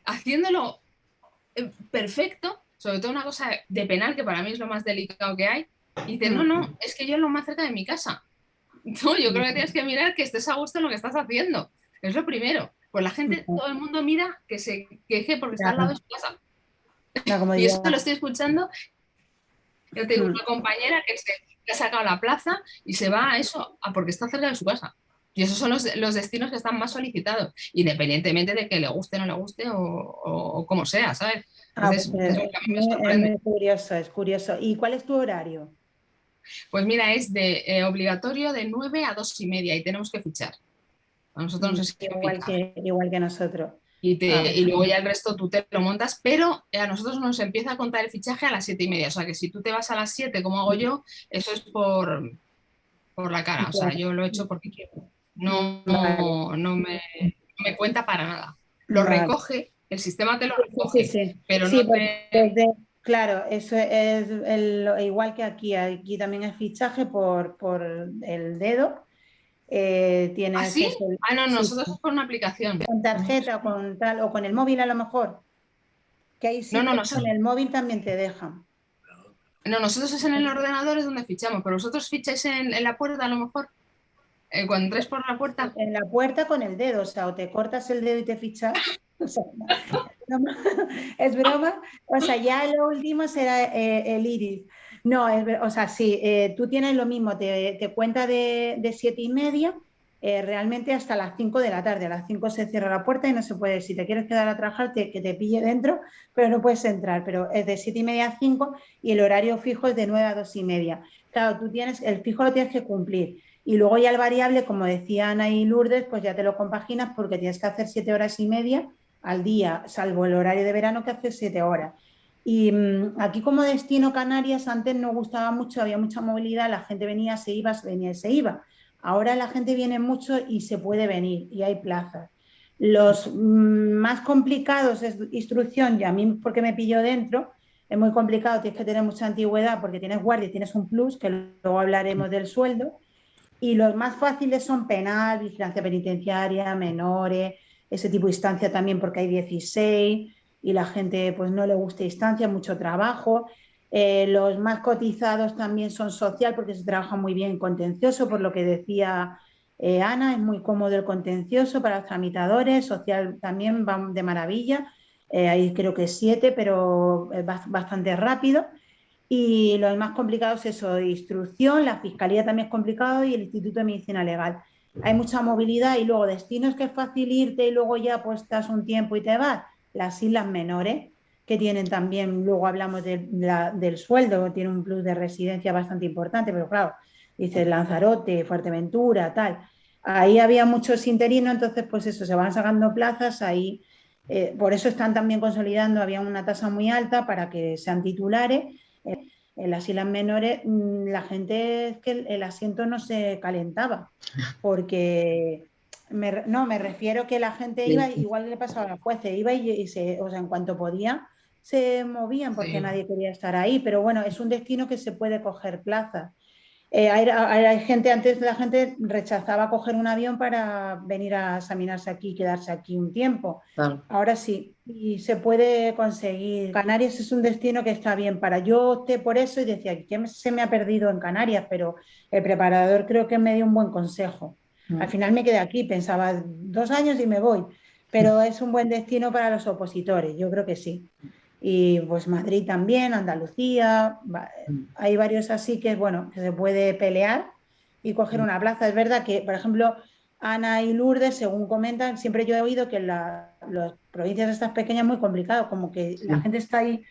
haciéndolo perfecto, sobre todo una cosa de penal, que para mí es lo más delicado que hay. Y dices, no, es que yo es lo más cerca de mi casa. No, yo creo que tienes que mirar que estés a gusto en lo que estás haciendo. Es lo primero. Pues la gente, todo el mundo mira que se queje porque está al lado de su casa. Y eso lo estoy escuchando. Yo tengo una compañera que ha sacado la plaza y se va a eso, porque está cerca de su casa. Y esos son los destinos que están más solicitados, independientemente de que le guste o no le guste o como sea, ¿sabes? Entonces, es curioso. ¿Y cuál es tu horario? Pues mira, es obligatorio de 9 a 2:30 y tenemos que fichar. A nosotros nos exigen igual que nosotros. Y luego ya el resto tú te lo montas, pero a nosotros nos empieza a contar el fichaje a las 7:30. O sea que si tú te vas a las 7, como hago yo, eso es por la cara. O sea, yo lo he hecho porque quiero. No me cuenta para nada. Lo recoge, el sistema te lo recoge, pero no te... Claro, eso es igual que aquí. Aquí también es fichaje por el dedo. tienes ¿Ah, sí? eso, Ah, no, sí, nosotros es por una aplicación. con tarjeta o con tal, o con el móvil a lo mejor, que hay No, no, sitios que con el móvil también te dejan. no, nosotros es en el ordenador es donde fichamos, pero vosotros ficháis en la puerta a lo mejor, cuando entráis por la puerta. En la puerta con el dedo, o sea, o te cortas el dedo y te fichas, o sea, no, es broma, o sea, ya lo último será el iris. No, o sea, sí, tú tienes lo mismo, te cuenta de 7:30, realmente hasta las 5 de la tarde. A las 5 se cierra la puerta y no se puede, si te quieres quedar a trabajar, que te pille dentro, pero no puedes entrar. Pero es de 7:30 a 5 y el horario fijo es de 9 a 2:30. Claro, tú tienes, el fijo lo tienes que cumplir. Y luego ya el variable, como decía Ana y Lourdes, pues ya te lo compaginas porque tienes que hacer 7 horas y media al día, salvo el horario de verano que hace 7 horas. Y aquí como destino Canarias antes no gustaba mucho, había mucha movilidad, la gente venía, se iba, se venía y se iba. Ahora la gente viene mucho y se puede venir y hay plazas. Los más complicados es instrucción, y a mí porque me pillo dentro, es muy complicado, tienes que tener mucha antigüedad porque tienes guardia y tienes un plus, que luego hablaremos del sueldo. Y los más fáciles son penal, vigilancia penitenciaria, menores, ese tipo de instancia también porque hay 16 y la gente pues no le gusta instancia, mucho trabajo. Los más cotizados también son social porque se trabaja muy bien contencioso, por lo que decía Ana, es muy cómodo el contencioso para los tramitadores, social también va de maravilla, hay creo que 7, pero bastante rápido. Y los más complicados es eso, instrucción, la fiscalía también es complicado y el Instituto de Medicina Legal. Hay mucha movilidad y luego destinos que es fácil irte y luego ya pues estás un tiempo y te vas. Las islas menores, que tienen también, luego hablamos del sueldo, tiene un plus de residencia bastante importante, pero claro, dices Lanzarote, Fuerteventura, tal. Ahí había muchos interinos, entonces pues eso, se van sacando plazas ahí. Por eso están también consolidando, había una tasa muy alta para que sean titulares. En las islas menores la gente es que el asiento no se calentaba, porque me refiero que la gente iba, igual le pasaba a los jueces, iba o sea, en cuanto podía, se movían porque Sí. nadie quería estar ahí, pero bueno, es un destino que se puede coger plazas. Hay gente, antes la gente rechazaba coger un avión para venir a examinarse aquí y quedarse aquí un tiempo. Claro. Ahora sí, y se puede conseguir. Canarias es un destino que está bien para. Yo opté por eso y decía, ¿qué se me ha perdido en Canarias? Pero el preparador creo que me dio un buen consejo. Al final me quedé aquí, pensaba 2 años y me voy, pero es un buen destino para los opositores, yo creo que sí. Y pues Madrid también, Andalucía, hay varios así que, bueno, que se puede pelear y coger una plaza. Es verdad que, por ejemplo, Ana y Lourdes, según comentan, siempre yo he oído que en las provincias estas pequeñas es muy complicado, como que la gente está ahí,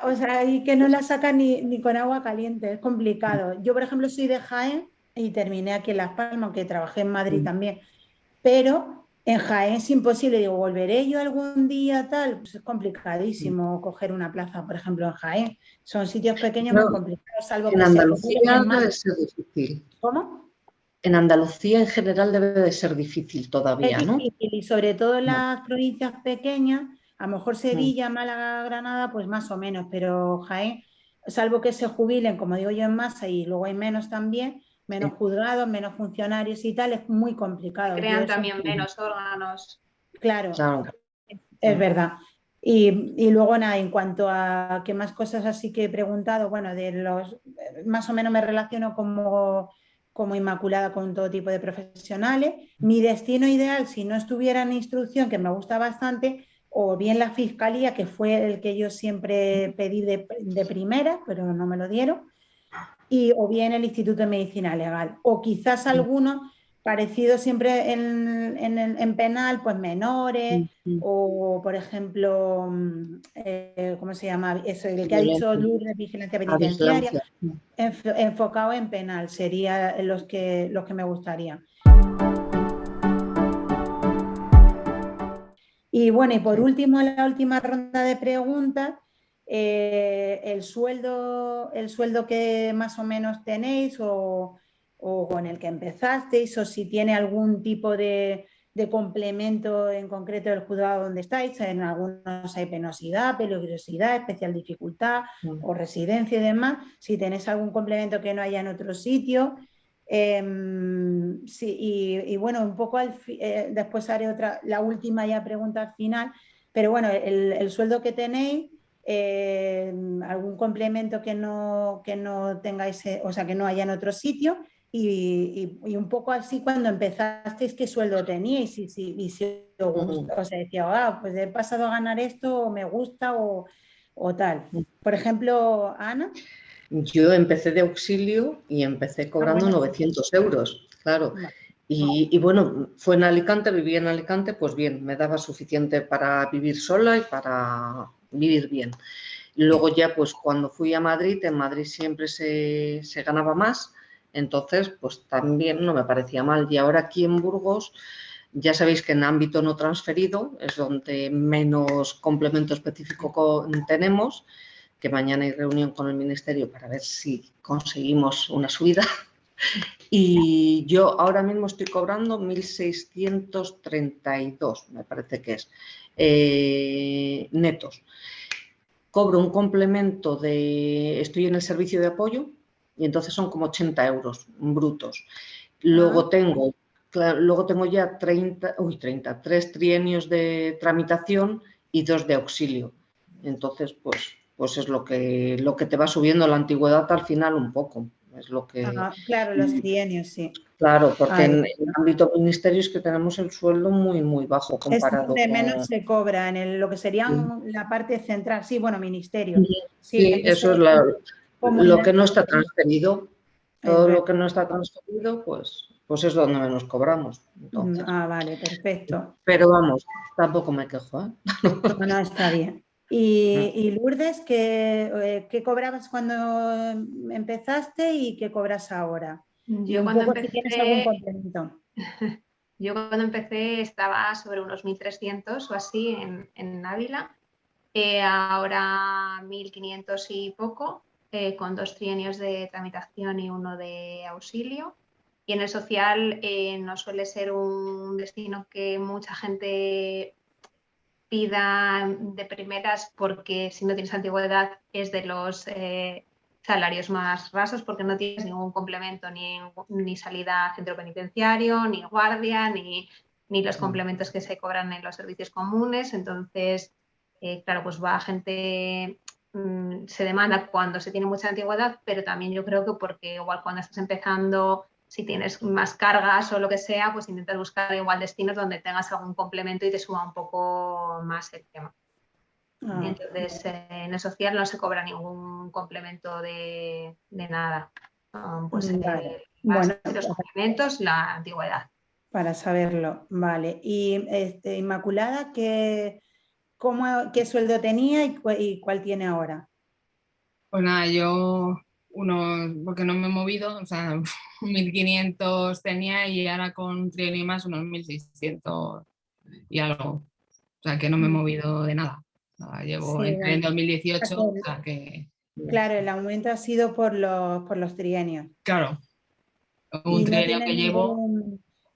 o sea, y que no la sacan ni con agua caliente, es complicado. Yo, por ejemplo, soy de Jaén y terminé aquí en Las Palmas, aunque trabajé en Madrid también, pero en Jaén es imposible, digo, ¿volveré yo algún día tal? Pues es complicadísimo coger una plaza, por ejemplo, en Jaén. Son sitios pequeños muy No, complicados, salvo en que se jubilen Andalucía en debe más. ser difícil. ¿Cómo? En Andalucía en general debe de ser difícil Es todavía, ¿no? difícil y sobre todo en No. las provincias pequeñas, a lo mejor Sevilla, Málaga, Granada, pues más o menos, pero Jaén, salvo que se jubilen, como digo yo, en masa y luego hay menos también, menos Sí. juzgados, menos funcionarios y tal, es muy Se complicado. Yo crean eso, también menos órganos. claro, Claro. es verdad. Y luego nada, en cuanto a qué más cosas así que he preguntado, bueno, más o menos me relaciono como Inmaculada con todo tipo de profesionales. Mi destino ideal, si no estuviera en instrucción, que me gusta bastante, o bien la fiscalía, que fue el que yo siempre pedí de primera, pero no me lo dieron, o bien el Instituto de Medicina Legal, o quizás algunos parecidos siempre en penal, pues menores, o por ejemplo, ¿cómo se llama? Eso, el que ha dicho Violencia. Lourdes, vigilancia La penitenciaria, vigilancia. enfocado en penal, serían los que me gustarían. Y bueno, y por último, la última ronda de preguntas, el sueldo que más o menos tenéis o con el que empezasteis, o si tiene algún tipo de complemento en concreto del juzgado donde estáis. En algunos hay penosidad, peligrosidad, especial dificultad o residencia y demás. Si tenéis algún complemento que no haya en otro sitio. Sí, y bueno, un poco después haré la última ya pregunta al final, pero bueno, el sueldo que tenéis, algún complemento que no tengáis, o sea, que no haya en otro sitio, y un poco así cuando empezasteis, ¿qué sueldo teníais? Y si os gusta, o sea, decía, pues he pasado a ganar esto, o me gusta, o tal. Por ejemplo, Ana. Yo empecé de auxilio y empecé cobrando Bueno, 900 euros, claro. vale. Y bueno, fue en Alicante, viví en Alicante, pues bien, me daba suficiente para vivir sola y para vivir bien. Luego ya, pues cuando fui a Madrid, en Madrid siempre se ganaba más, entonces pues también no me parecía mal. Y ahora aquí en Burgos, ya sabéis que en ámbito no transferido es donde menos complemento específico tenemos, que mañana hay reunión con el Ministerio para ver si conseguimos una subida. Y yo ahora mismo estoy cobrando 1.632, me parece que es, netos. Cobro un complemento estoy en el servicio de apoyo y entonces son como 80 euros brutos. Luego tengo ya 3 trienios de tramitación y 2 de auxilio. Entonces, pues es lo que te va subiendo la antigüedad al final un poco. Es lo que... Claro, los trienios, sí. Claro, porque Ahí. en el ámbito ministerio es que tenemos el sueldo muy, muy bajo Es comparado donde con... menos se cobra, lo que serían la parte central. Sí, bueno, ministerio. Sí, Sí, eso es lo que no está transferido. Es Todo lo verdad. que no está transferido, pues es donde menos cobramos. Entonces. Vale, perfecto. Pero vamos, tampoco me quejo, ¿eh? No, está bien. Y Lourdes, ¿qué cobrabas cuando empezaste y qué cobras ahora? Y Yo un cuando poco si tienes algún empecé, complemento. yo cuando empecé estaba sobre unos 1.300 o así en Ávila. Ahora 1.500 y poco, con 2 trienios de tramitación y 1 de auxilio. Y en el social no suele ser un destino que mucha gente pida de primeras, porque si no tienes antigüedad es de los salarios más rasos, porque no tienes ningún complemento, ni salida a centro penitenciario, ni guardia, ni los complementos que se cobran en los servicios comunes. Entonces, claro, pues va gente, se demanda cuando se tiene mucha antigüedad, pero también yo creo que porque igual cuando estás empezando, si tienes más cargas o lo que sea, pues intentas buscar igual destinos donde tengas algún complemento y te suba un poco más el tema. Entonces, en el social no se cobra ningún complemento de nada. Pues Vale. más Bueno, de los complementos, la antigüedad. para saberlo, vale. Y Inmaculada, ¿qué sueldo tenía y cuál tiene ahora? Pues nada, porque no me he movido, o sea, 1.500 tenía y ahora con un trienio y más unos 1.600 y algo. O sea, que no me he movido de nada. Llevo Sí, entré en bueno. 2018, o sea que... Claro, el aumento ha sido por los trienios. Claro, un Y no trienio tiene que llevo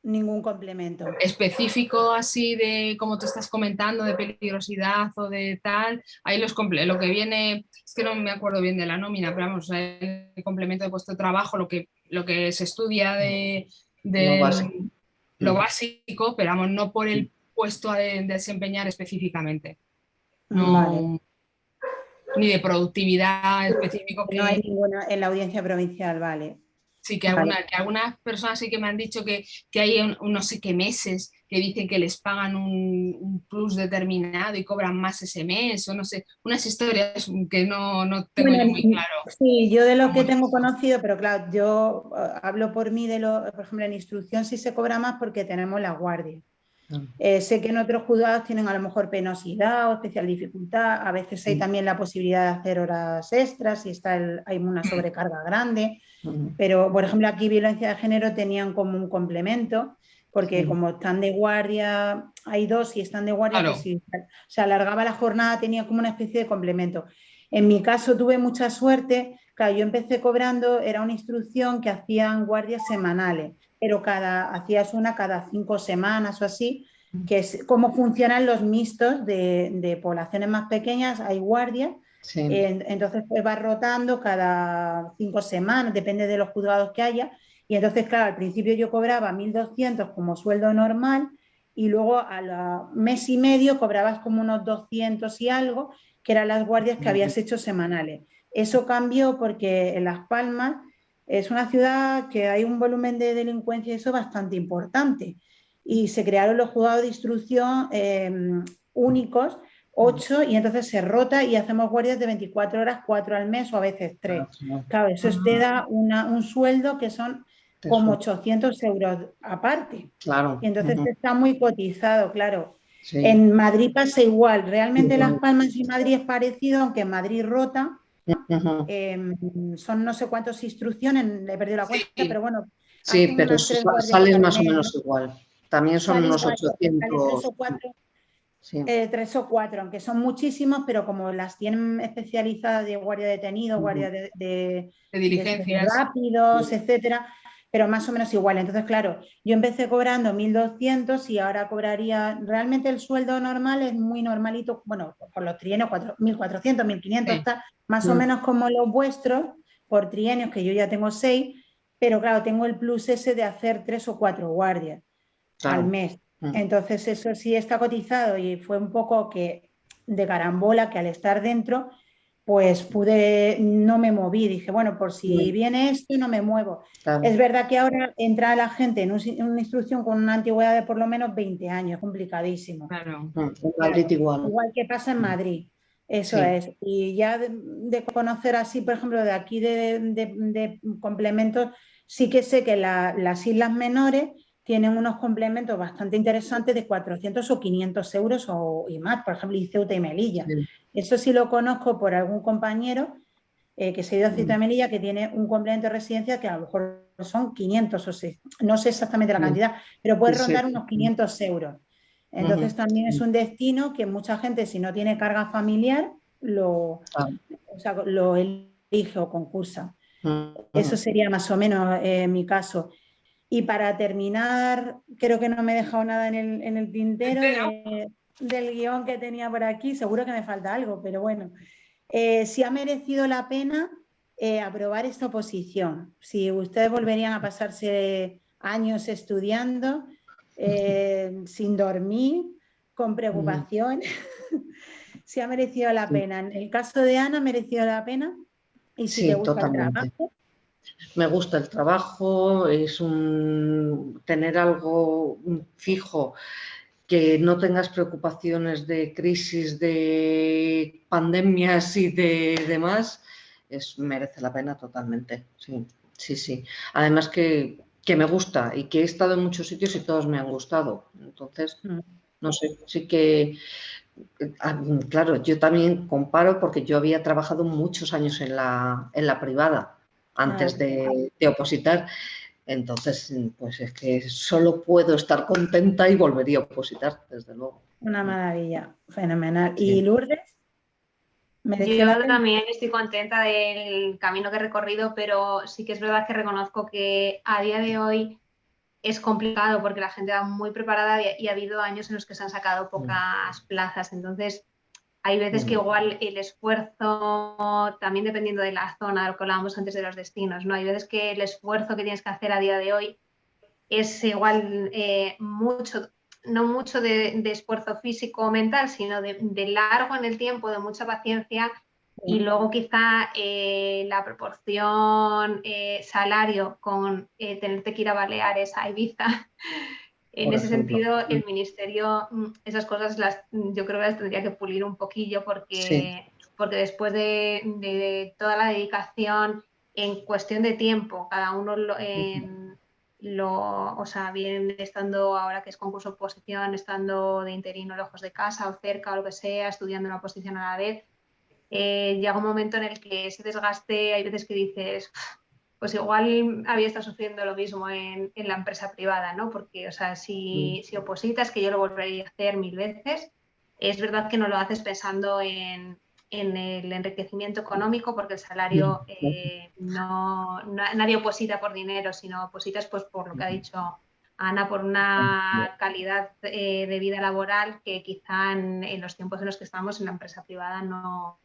ningún complemento. específico así de, como tú estás comentando, de peligrosidad o de tal, ahí lo que viene, es que no me acuerdo bien de la nómina, pero vamos, el complemento de puesto de trabajo, lo que se estudia lo básico, pero vamos, no por el puesto a desempeñar específicamente. Vale. No, ni de productividad específico No hay que... ninguna en la audiencia provincial, vale. Sí, que algunas personas sí que me han dicho que hay no sé qué meses que dicen que les pagan un plus determinado y cobran más ese mes, o no sé, unas historias que no tengo yo muy claro. Sí, yo de lo que tengo conocido, pero claro, yo hablo por mí, por ejemplo, en instrucción sí se cobra más porque tenemos la guardia. Sé que en otros juzgados tienen a lo mejor penosidad o especial dificultad, a veces hay también la posibilidad de hacer horas extras y hay una sobrecarga grande, pero por ejemplo aquí violencia de género tenían como un complemento, porque como están de guardia, hay 2 y están de guardia, Claro. pues si se alargaba la jornada tenía como una especie de complemento. En mi caso tuve mucha suerte, claro, yo empecé cobrando, era una instrucción que hacían guardias semanales, pero hacías una cada 5 semanas o así, que es cómo funcionan los mixtos de poblaciones más pequeñas, hay guardias, entonces pues va rotando cada 5 semanas, depende de los juzgados que haya, Y entonces, claro, al principio yo cobraba 1.200 como sueldo normal y luego al mes y medio cobrabas como unos 200 y algo, que eran las guardias que habías hecho semanales. Eso cambió porque en Las Palmas es una ciudad que hay un volumen de delincuencia y eso bastante importante. Y se crearon los juzgados de instrucción únicos, 8, y entonces se rota y hacemos guardias de 24 horas, 4 al mes o a veces 3. Claro, eso te da un sueldo que son como 800 euros aparte. Claro. Y entonces está muy cotizado, claro. Sí. En Madrid pasa igual. Realmente Las Palmas y Madrid es parecido, aunque en Madrid rota. Son no sé cuántas instrucciones, he perdido la cuenta, Sí. pero bueno. Sí, pero sales más o menos igual. También son sale unos igual, 800. Sale 3 o 4. Sí. 3 o 4, aunque son muchísimos, pero como las tienen especializadas de guardia detenido, guardia de diligencias, de rápidos, etcétera, pero más o menos igual. Entonces, claro, yo empecé cobrando 1.200 y ahora cobraría, realmente el sueldo normal es muy normalito, bueno, por los trienios 1.400, 1.500, está más o menos como los vuestros, por trienios, que yo ya tengo 6, pero claro, tengo el plus ese de hacer 3 o 4 guardias al mes. Entonces eso sí está cotizado y fue un poco que de carambola que al estar dentro pues no me moví, dije bueno, por si viene esto no me muevo. Claro. Es verdad que ahora entra la gente en una instrucción con una antigüedad de por lo menos 20 años, complicadísimo. Claro. Madrid igual. Igual que pasa en Madrid, eso es. Y ya de conocer así, por ejemplo, de aquí de complementos, sí que sé que las islas menores tienen unos complementos bastante interesantes de 400 o 500 euros y más, por ejemplo, Ceuta y Melilla. Sí. Eso sí lo conozco por algún compañero que se ha ido a Ceuta y Melilla, que tiene un complemento de residencia que a lo mejor son 500 o 6, no sé exactamente la cantidad, pero puede rondar unos 500 euros. Entonces también es un destino que mucha gente, si no tiene carga familiar, lo elige o concursa. Eso sería más o menos mi caso. Y para terminar, creo que no me he dejado nada en el tintero del guión que tenía por aquí. Seguro que me falta algo, pero bueno. Si ha merecido la pena aprobar esta oposición. Si ustedes volverían a pasarse años estudiando, sin dormir, con preocupación, si ha merecido la pena. En el caso de Ana, ¿ha merecido la pena? Y si te gusta el trabajo. Me gusta el trabajo, es tener algo fijo, que no tengas preocupaciones de crisis, de pandemias y de demás, merece la pena totalmente. Sí, sí, sí. Además que me gusta y que he estado en muchos sitios y todos me han gustado. Entonces, no sé, sí que... Claro, yo también comparo porque yo había trabajado muchos años en la privada antes de opositar. Entonces, pues es que solo puedo estar contenta y volvería a opositar, desde luego. Una maravilla, fenomenal. Sí. ¿Y Lourdes? Yo también estoy contenta del camino que he recorrido, pero sí que es verdad que reconozco que a día de hoy es complicado porque la gente va muy preparada y ha habido años en los que se han sacado pocas plazas. Entonces, hay veces que igual el esfuerzo, también dependiendo de la zona, lo que hablábamos antes de los destinos, ¿no? Hay veces que el esfuerzo que tienes que hacer a día de hoy es igual no mucho de esfuerzo físico o mental, sino de largo en el tiempo, de mucha paciencia. Y luego quizá la proporción salario con tenerte que ir a Baleares, a Ibiza. En ese sentido, el Ministerio, esas cosas yo creo que las tendría que pulir un poquillo porque después de toda la dedicación en cuestión de tiempo, cada uno bien estando ahora que es concurso de oposición, estando de interino lejos de casa o cerca o lo que sea, estudiando una oposición a la vez, llega un momento en el que ese desgaste, hay veces que dices... pues igual había estado sufriendo lo mismo en la empresa privada, ¿no? Porque, o sea, si opositas, que yo lo volvería a hacer 1000 veces, es verdad que no lo haces pensando en el enriquecimiento económico, porque el salario nadie oposita por dinero, sino opositas pues por lo que ha dicho Ana, por una calidad de vida laboral que quizá en los tiempos en los que estamos en la empresa privada no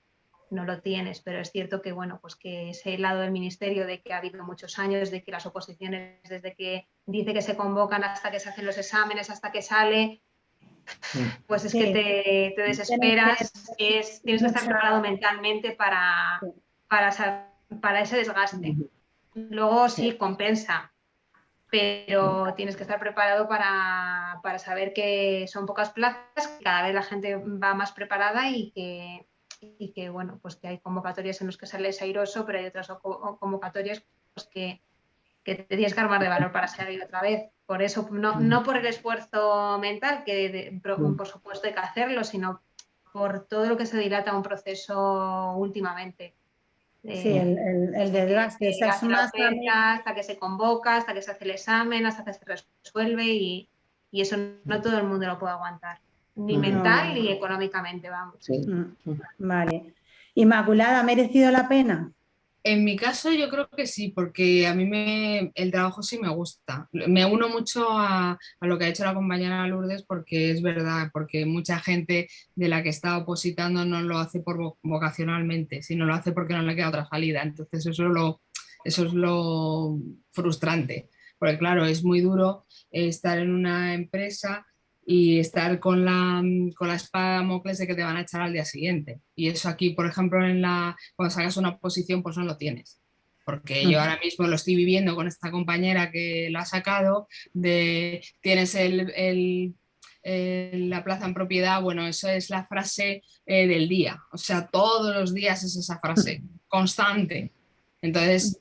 no lo tienes, pero es cierto que, bueno, pues que ese lado del ministerio de que ha habido muchos años, de que las oposiciones, desde que dice que se convocan hasta que se hacen los exámenes, hasta que sale, pues es que te desesperas, tienes que estar preparado mentalmente para ese desgaste. Luego sí, compensa, pero tienes que estar preparado para saber que son pocas plazas, que cada vez la gente va más preparada y que bueno, pues que hay convocatorias en las que sales airoso, pero hay otras convocatorias pues que te tienes que armar de valor para salir otra vez. Por eso, no por el esfuerzo mental, que por supuesto hay que hacerlo, sino por todo lo que se dilata un proceso últimamente. Sí, el desgaste, esas masas, hasta que se convoca, hasta que se hace el examen, hasta que se resuelve y eso no todo el mundo lo puede aguantar, ni mental ni económicamente, vamos. Sí. Vale. Inmaculada, ¿ha merecido la pena? En mi caso yo creo que sí, porque a mí el trabajo sí me gusta. Me uno mucho a lo que ha hecho la compañera Lourdes porque es verdad, porque mucha gente de la que está opositando no lo hace vocacionalmente, sino lo hace porque no le queda otra salida. Entonces eso es lo frustrante, porque claro, es muy duro estar en una empresa y estar con la espada de Damocles de que te van a echar al día siguiente. Y eso aquí, por ejemplo, cuando sacas una posición, pues no lo tienes. Porque yo ahora mismo lo estoy viviendo con esta compañera que lo ha sacado, tienes la plaza en propiedad, bueno, eso es la frase del día. O sea, todos los días es esa frase, constante. Entonces,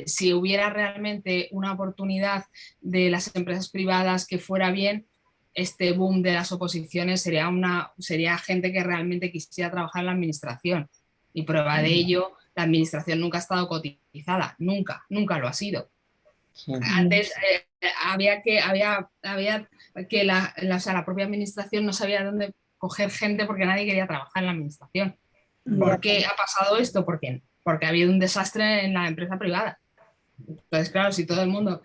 si hubiera realmente una oportunidad de las empresas privadas que fuera bien, este boom de las oposiciones sería gente que realmente quisiera trabajar en la administración. Y prueba de ello, la administración nunca ha estado cotizada, nunca lo ha sido. Sí. Antes había que la propia administración no sabía dónde coger gente porque nadie quería trabajar en la administración. ¿Por qué ha pasado esto? Porque ha habido un desastre en la empresa privada. Entonces, claro, si todo el mundo,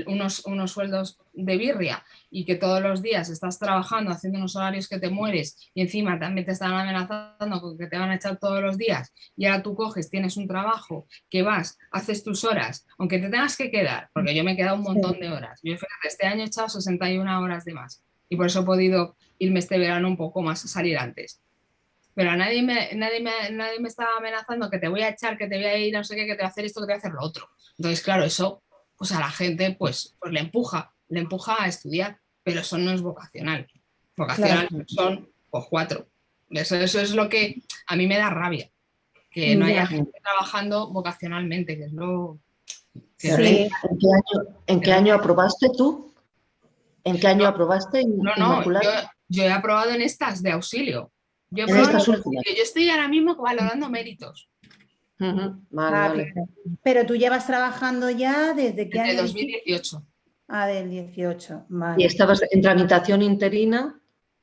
unos sueldos de birria y que todos los días estás trabajando, haciendo unos horarios que te mueres y encima también te están amenazando con que te van a echar todos los días y ahora tú coges, tienes un trabajo que vas, haces tus horas, aunque te tengas que quedar, porque yo me he quedado un montón de horas. Yo fíjate, este año he echado 61 horas de más y por eso he podido irme este verano un poco más, salir antes. Pero nadie me estaba amenazando que te voy a echar, que te voy a ir, no sé qué, que te voy a hacer esto, que te voy a hacer lo otro. Entonces, claro, eso pues a la gente pues le empuja a estudiar, pero eso no es vocacional. Vocacional son pues 4. Eso es lo que a mí me da rabia, que no haya gente trabajando vocacionalmente, que es lo... Que sí. ¿En qué año aprobaste tú? ¿En qué año aprobaste? No, yo he aprobado en estas de auxilio. Yo estoy ahora mismo valorando méritos. Vale. Pero tú llevas trabajando ya desde qué año? Desde 2018. Del 18, vale. ¿Y estabas en tramitación interina?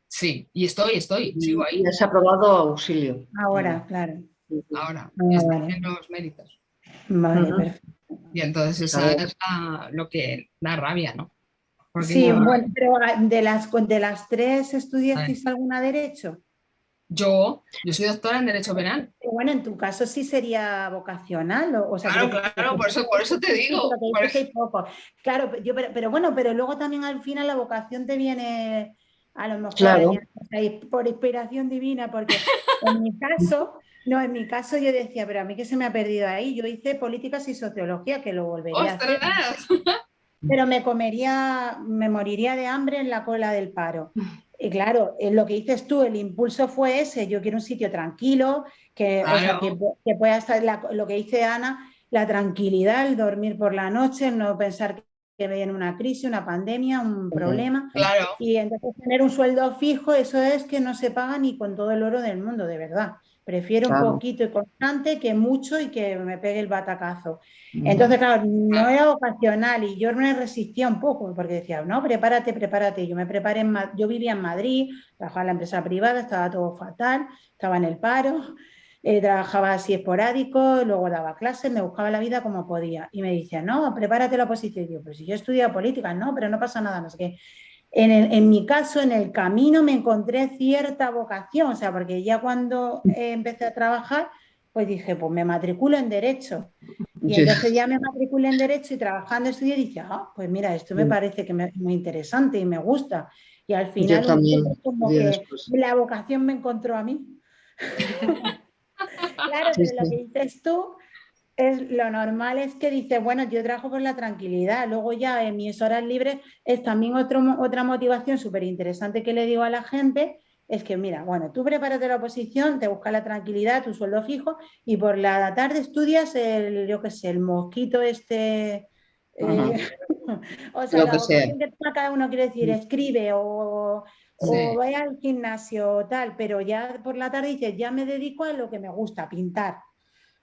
Sí, y sigo ahí. Y has aprobado auxilio. Ahora, claro. Ahora, estoy en los méritos. Vale, perfecto. Y entonces esa es lo que da rabia, ¿no? Porque sí, bueno, pero de las 3 ¿estudiasteis alguna derecho? Yo soy doctora en Derecho Penal. Bueno, en tu caso sí sería vocacional. O sea, claro, por eso te digo. Claro, pero bueno, pero luego también al final la vocación te viene a lo mejor por inspiración divina, porque en mi caso yo decía, pero a mí que se me ha perdido ahí, yo hice políticas y sociología, que lo volvería a hacer. Pero me moriría de hambre en la cola del paro. Y claro, lo que dices tú, el impulso fue ese, yo quiero un sitio tranquilo, que pueda estar, lo que dice Ana, la tranquilidad, el dormir por la noche, el no pensar que viene una crisis, una pandemia, un problema. Claro. Y entonces tener un sueldo fijo, eso es que no se paga ni con todo el oro del mundo, de verdad. Prefiero un poquito y constante que mucho y que me pegue el batacazo. Entonces, claro, no era vocacional y yo me resistía un poco porque decía, no, prepárate. Yo me preparé, yo vivía en Madrid, trabajaba en la empresa privada, estaba todo fatal, estaba en el paro, trabajaba así esporádico, luego daba clases, me buscaba la vida como podía. Y me decía, no, prepárate la oposición. Y yo, pues si yo he estudiado política, no, pero no pasa nada, no sé qué. En mi caso, en el camino me encontré cierta vocación, o sea, porque ya cuando empecé a trabajar, pues dije, pues me matriculo en Derecho. Y entonces ya me matriculé en Derecho y trabajando estudié y dije, pues mira, esto me parece que es muy interesante y me gusta. Y al final Yo también un poco como que después. la vocación me encontró a mí. Claro, Sí, pero lo que dices tú, lo normal es que dices, bueno, yo trabajo por la tranquilidad, luego ya en mis horas libres es también otra motivación súper interesante que le digo a la gente, es que mira, bueno, tú prepárate la oposición, te buscas la tranquilidad, tu sueldo fijo y por la tarde estudias yo qué sé, el mosquito este, o sea, lo la que sea. vocación que tenga cada uno quiere decir, escribe o Sí. vaya al gimnasio o tal, pero ya por la tarde dices, ya me dedico a lo que me gusta, pintar.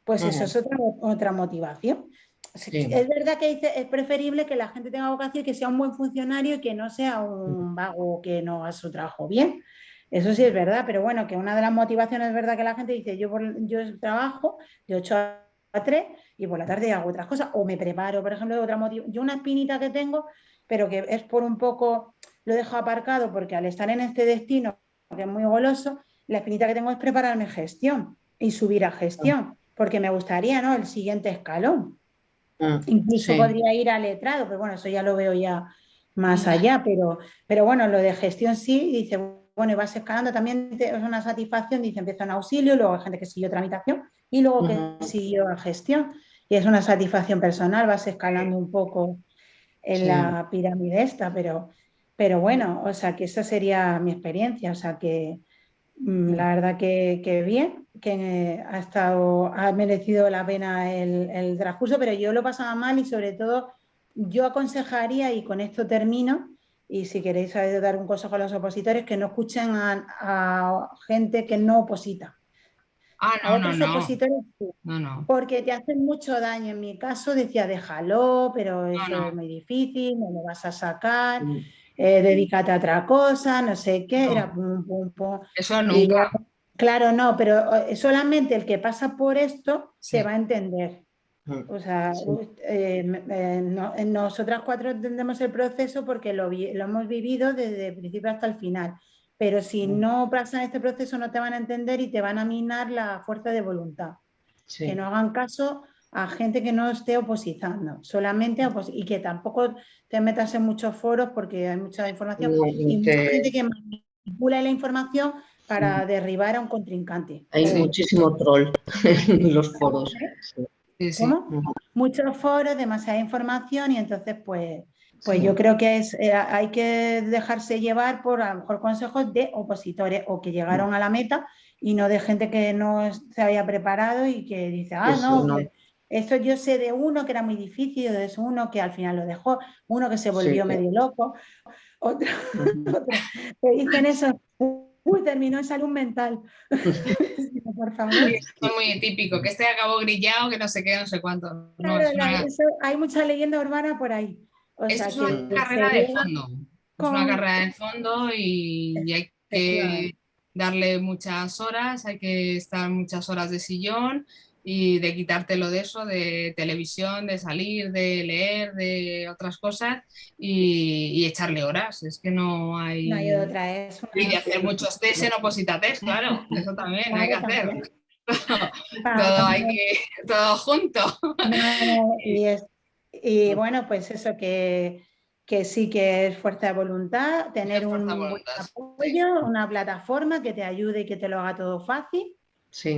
Pues eso es otra motivación. Sí. Es verdad que es preferible que la gente tenga vocación y que sea un buen funcionario y que no sea un vago que no hace su trabajo bien. Eso sí es verdad, pero bueno, que una de las motivaciones es verdad que la gente dice, yo trabajo de 8 a 3 y por la tarde hago otras cosas o me preparo, por ejemplo, de otra motivación. Yo una espinita que tengo, pero que es por un poco, lo dejo aparcado porque al estar en este destino, que es muy goloso, la espinita que tengo es prepararme gestión y subir a gestión porque me gustaría, ¿no? El siguiente escalón. Incluso Sí. podría ir a letrado, pero bueno, eso ya lo veo ya más allá, pero bueno, lo de gestión sí, dice, bueno, y vas escalando, también es una satisfacción, dice, empieza en auxilio, luego hay gente que siguió tramitación y luego que siguió a gestión, y es una satisfacción personal, vas escalando un poco en la pirámide esta, pero bueno, o sea, que esa sería mi experiencia, o sea, que la verdad que bien, que ha merecido la pena el transcurso, pero yo lo pasaba mal y sobre todo yo aconsejaría, y con esto termino, y si queréis dar un consejo a los opositores, que no escuchen a gente que no oposita. A otros opositores sí, porque te hacen mucho daño. En mi caso decía, déjalo, pero eso es muy difícil, no lo vas a sacar, dedícate a otra cosa, no sé qué, era pum, pum, pum. Eso Y nunca. claro, no, pero solamente el que pasa por esto Sí. te va a entender. O sea, nosotras cuatro entendemos el proceso porque lo hemos vivido desde el principio hasta el final. Pero si no pasan este proceso no te van a entender y te van a minar la fuerza de voluntad. Sí. Que no hagan caso a gente que no esté opositando, solamente y que tampoco te metas en muchos foros porque hay mucha información y mucha gente que manipula la información para derribar a un contrincante. Hay muchísimo troll en los foros. ¿Cómo? Muchos foros, demasiada información y entonces pues yo creo que hay que dejarse llevar por a lo mejor consejos de opositores o que llegaron a la meta y no de gente que no se había preparado y que dice, no, pues, esto yo sé de uno que era muy difícil, de uno que al final lo dejó, uno que se volvió medio loco, otro que dicen eso, terminó en salud mental. Por favor. Sí, eso es muy típico, que este acabó grillado, que no sé qué, no sé cuánto. No, claro, hay mucha leyenda urbana por ahí. Esto es una carrera de fondo. Es una carrera de fondo y hay que darle muchas horas, hay que estar muchas horas de sillón y de quitártelo de eso, de televisión, de salir, de leer, de otras cosas y echarle horas. Es que no hay... No hay otra, Y de hacer muchos test en oposita test, claro, eso también hay que hacer. Todo junto. Y bueno, pues eso que sí que es fuerza de voluntad, tener un buen apoyo, una plataforma que te ayude y que te lo haga todo fácil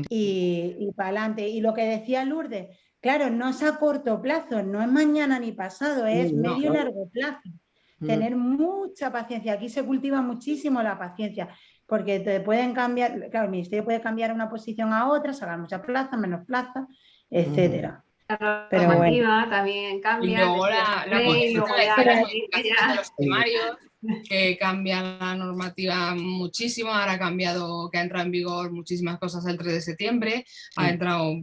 y para adelante. Y lo que decía Lourdes, claro, no es a corto plazo, no es mañana ni pasado, es medio largo plazo. Tener mucha paciencia. Aquí se cultiva muchísimo la paciencia, porque te pueden cambiar, claro, el ministerio puede cambiar una posición a otra, sacar muchas plazas, menos plazas, etcétera. La normativa también cambia. Y luego la modificación de los temarios, que cambia la normativa muchísimo. Ahora ha cambiado, que ha entrado en vigor muchísimas cosas el 3 de septiembre, ha entrado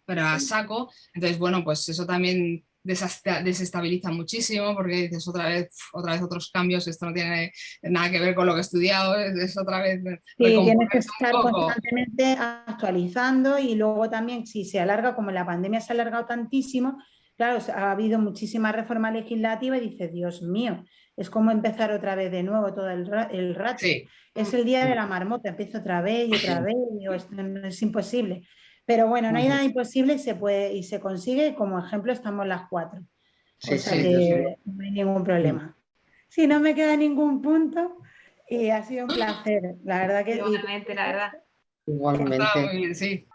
pero a saco. Entonces, bueno, pues eso también desestabiliza muchísimo porque dices otra vez otros cambios, esto no tiene nada que ver con lo que he estudiado, es otra vez... Sí, tienes que estar constantemente actualizando y luego también si se alarga, como la pandemia se ha alargado tantísimo, claro, ha habido muchísima reforma legislativa y dices, Dios mío, es como empezar otra vez de nuevo todo el rato. Sí. Es el día de la marmota, empiezo otra vez y otra vez, y digo, esto no es imposible. Pero bueno, no hay nada imposible y se consigue, como ejemplo estamos las 4. Sí, O sea sí, que no hay ningún problema. Sí, no me queda ningún punto y ha sido un placer. La verdad que... Igualmente, la verdad. igualmente. Está muy bien, sí.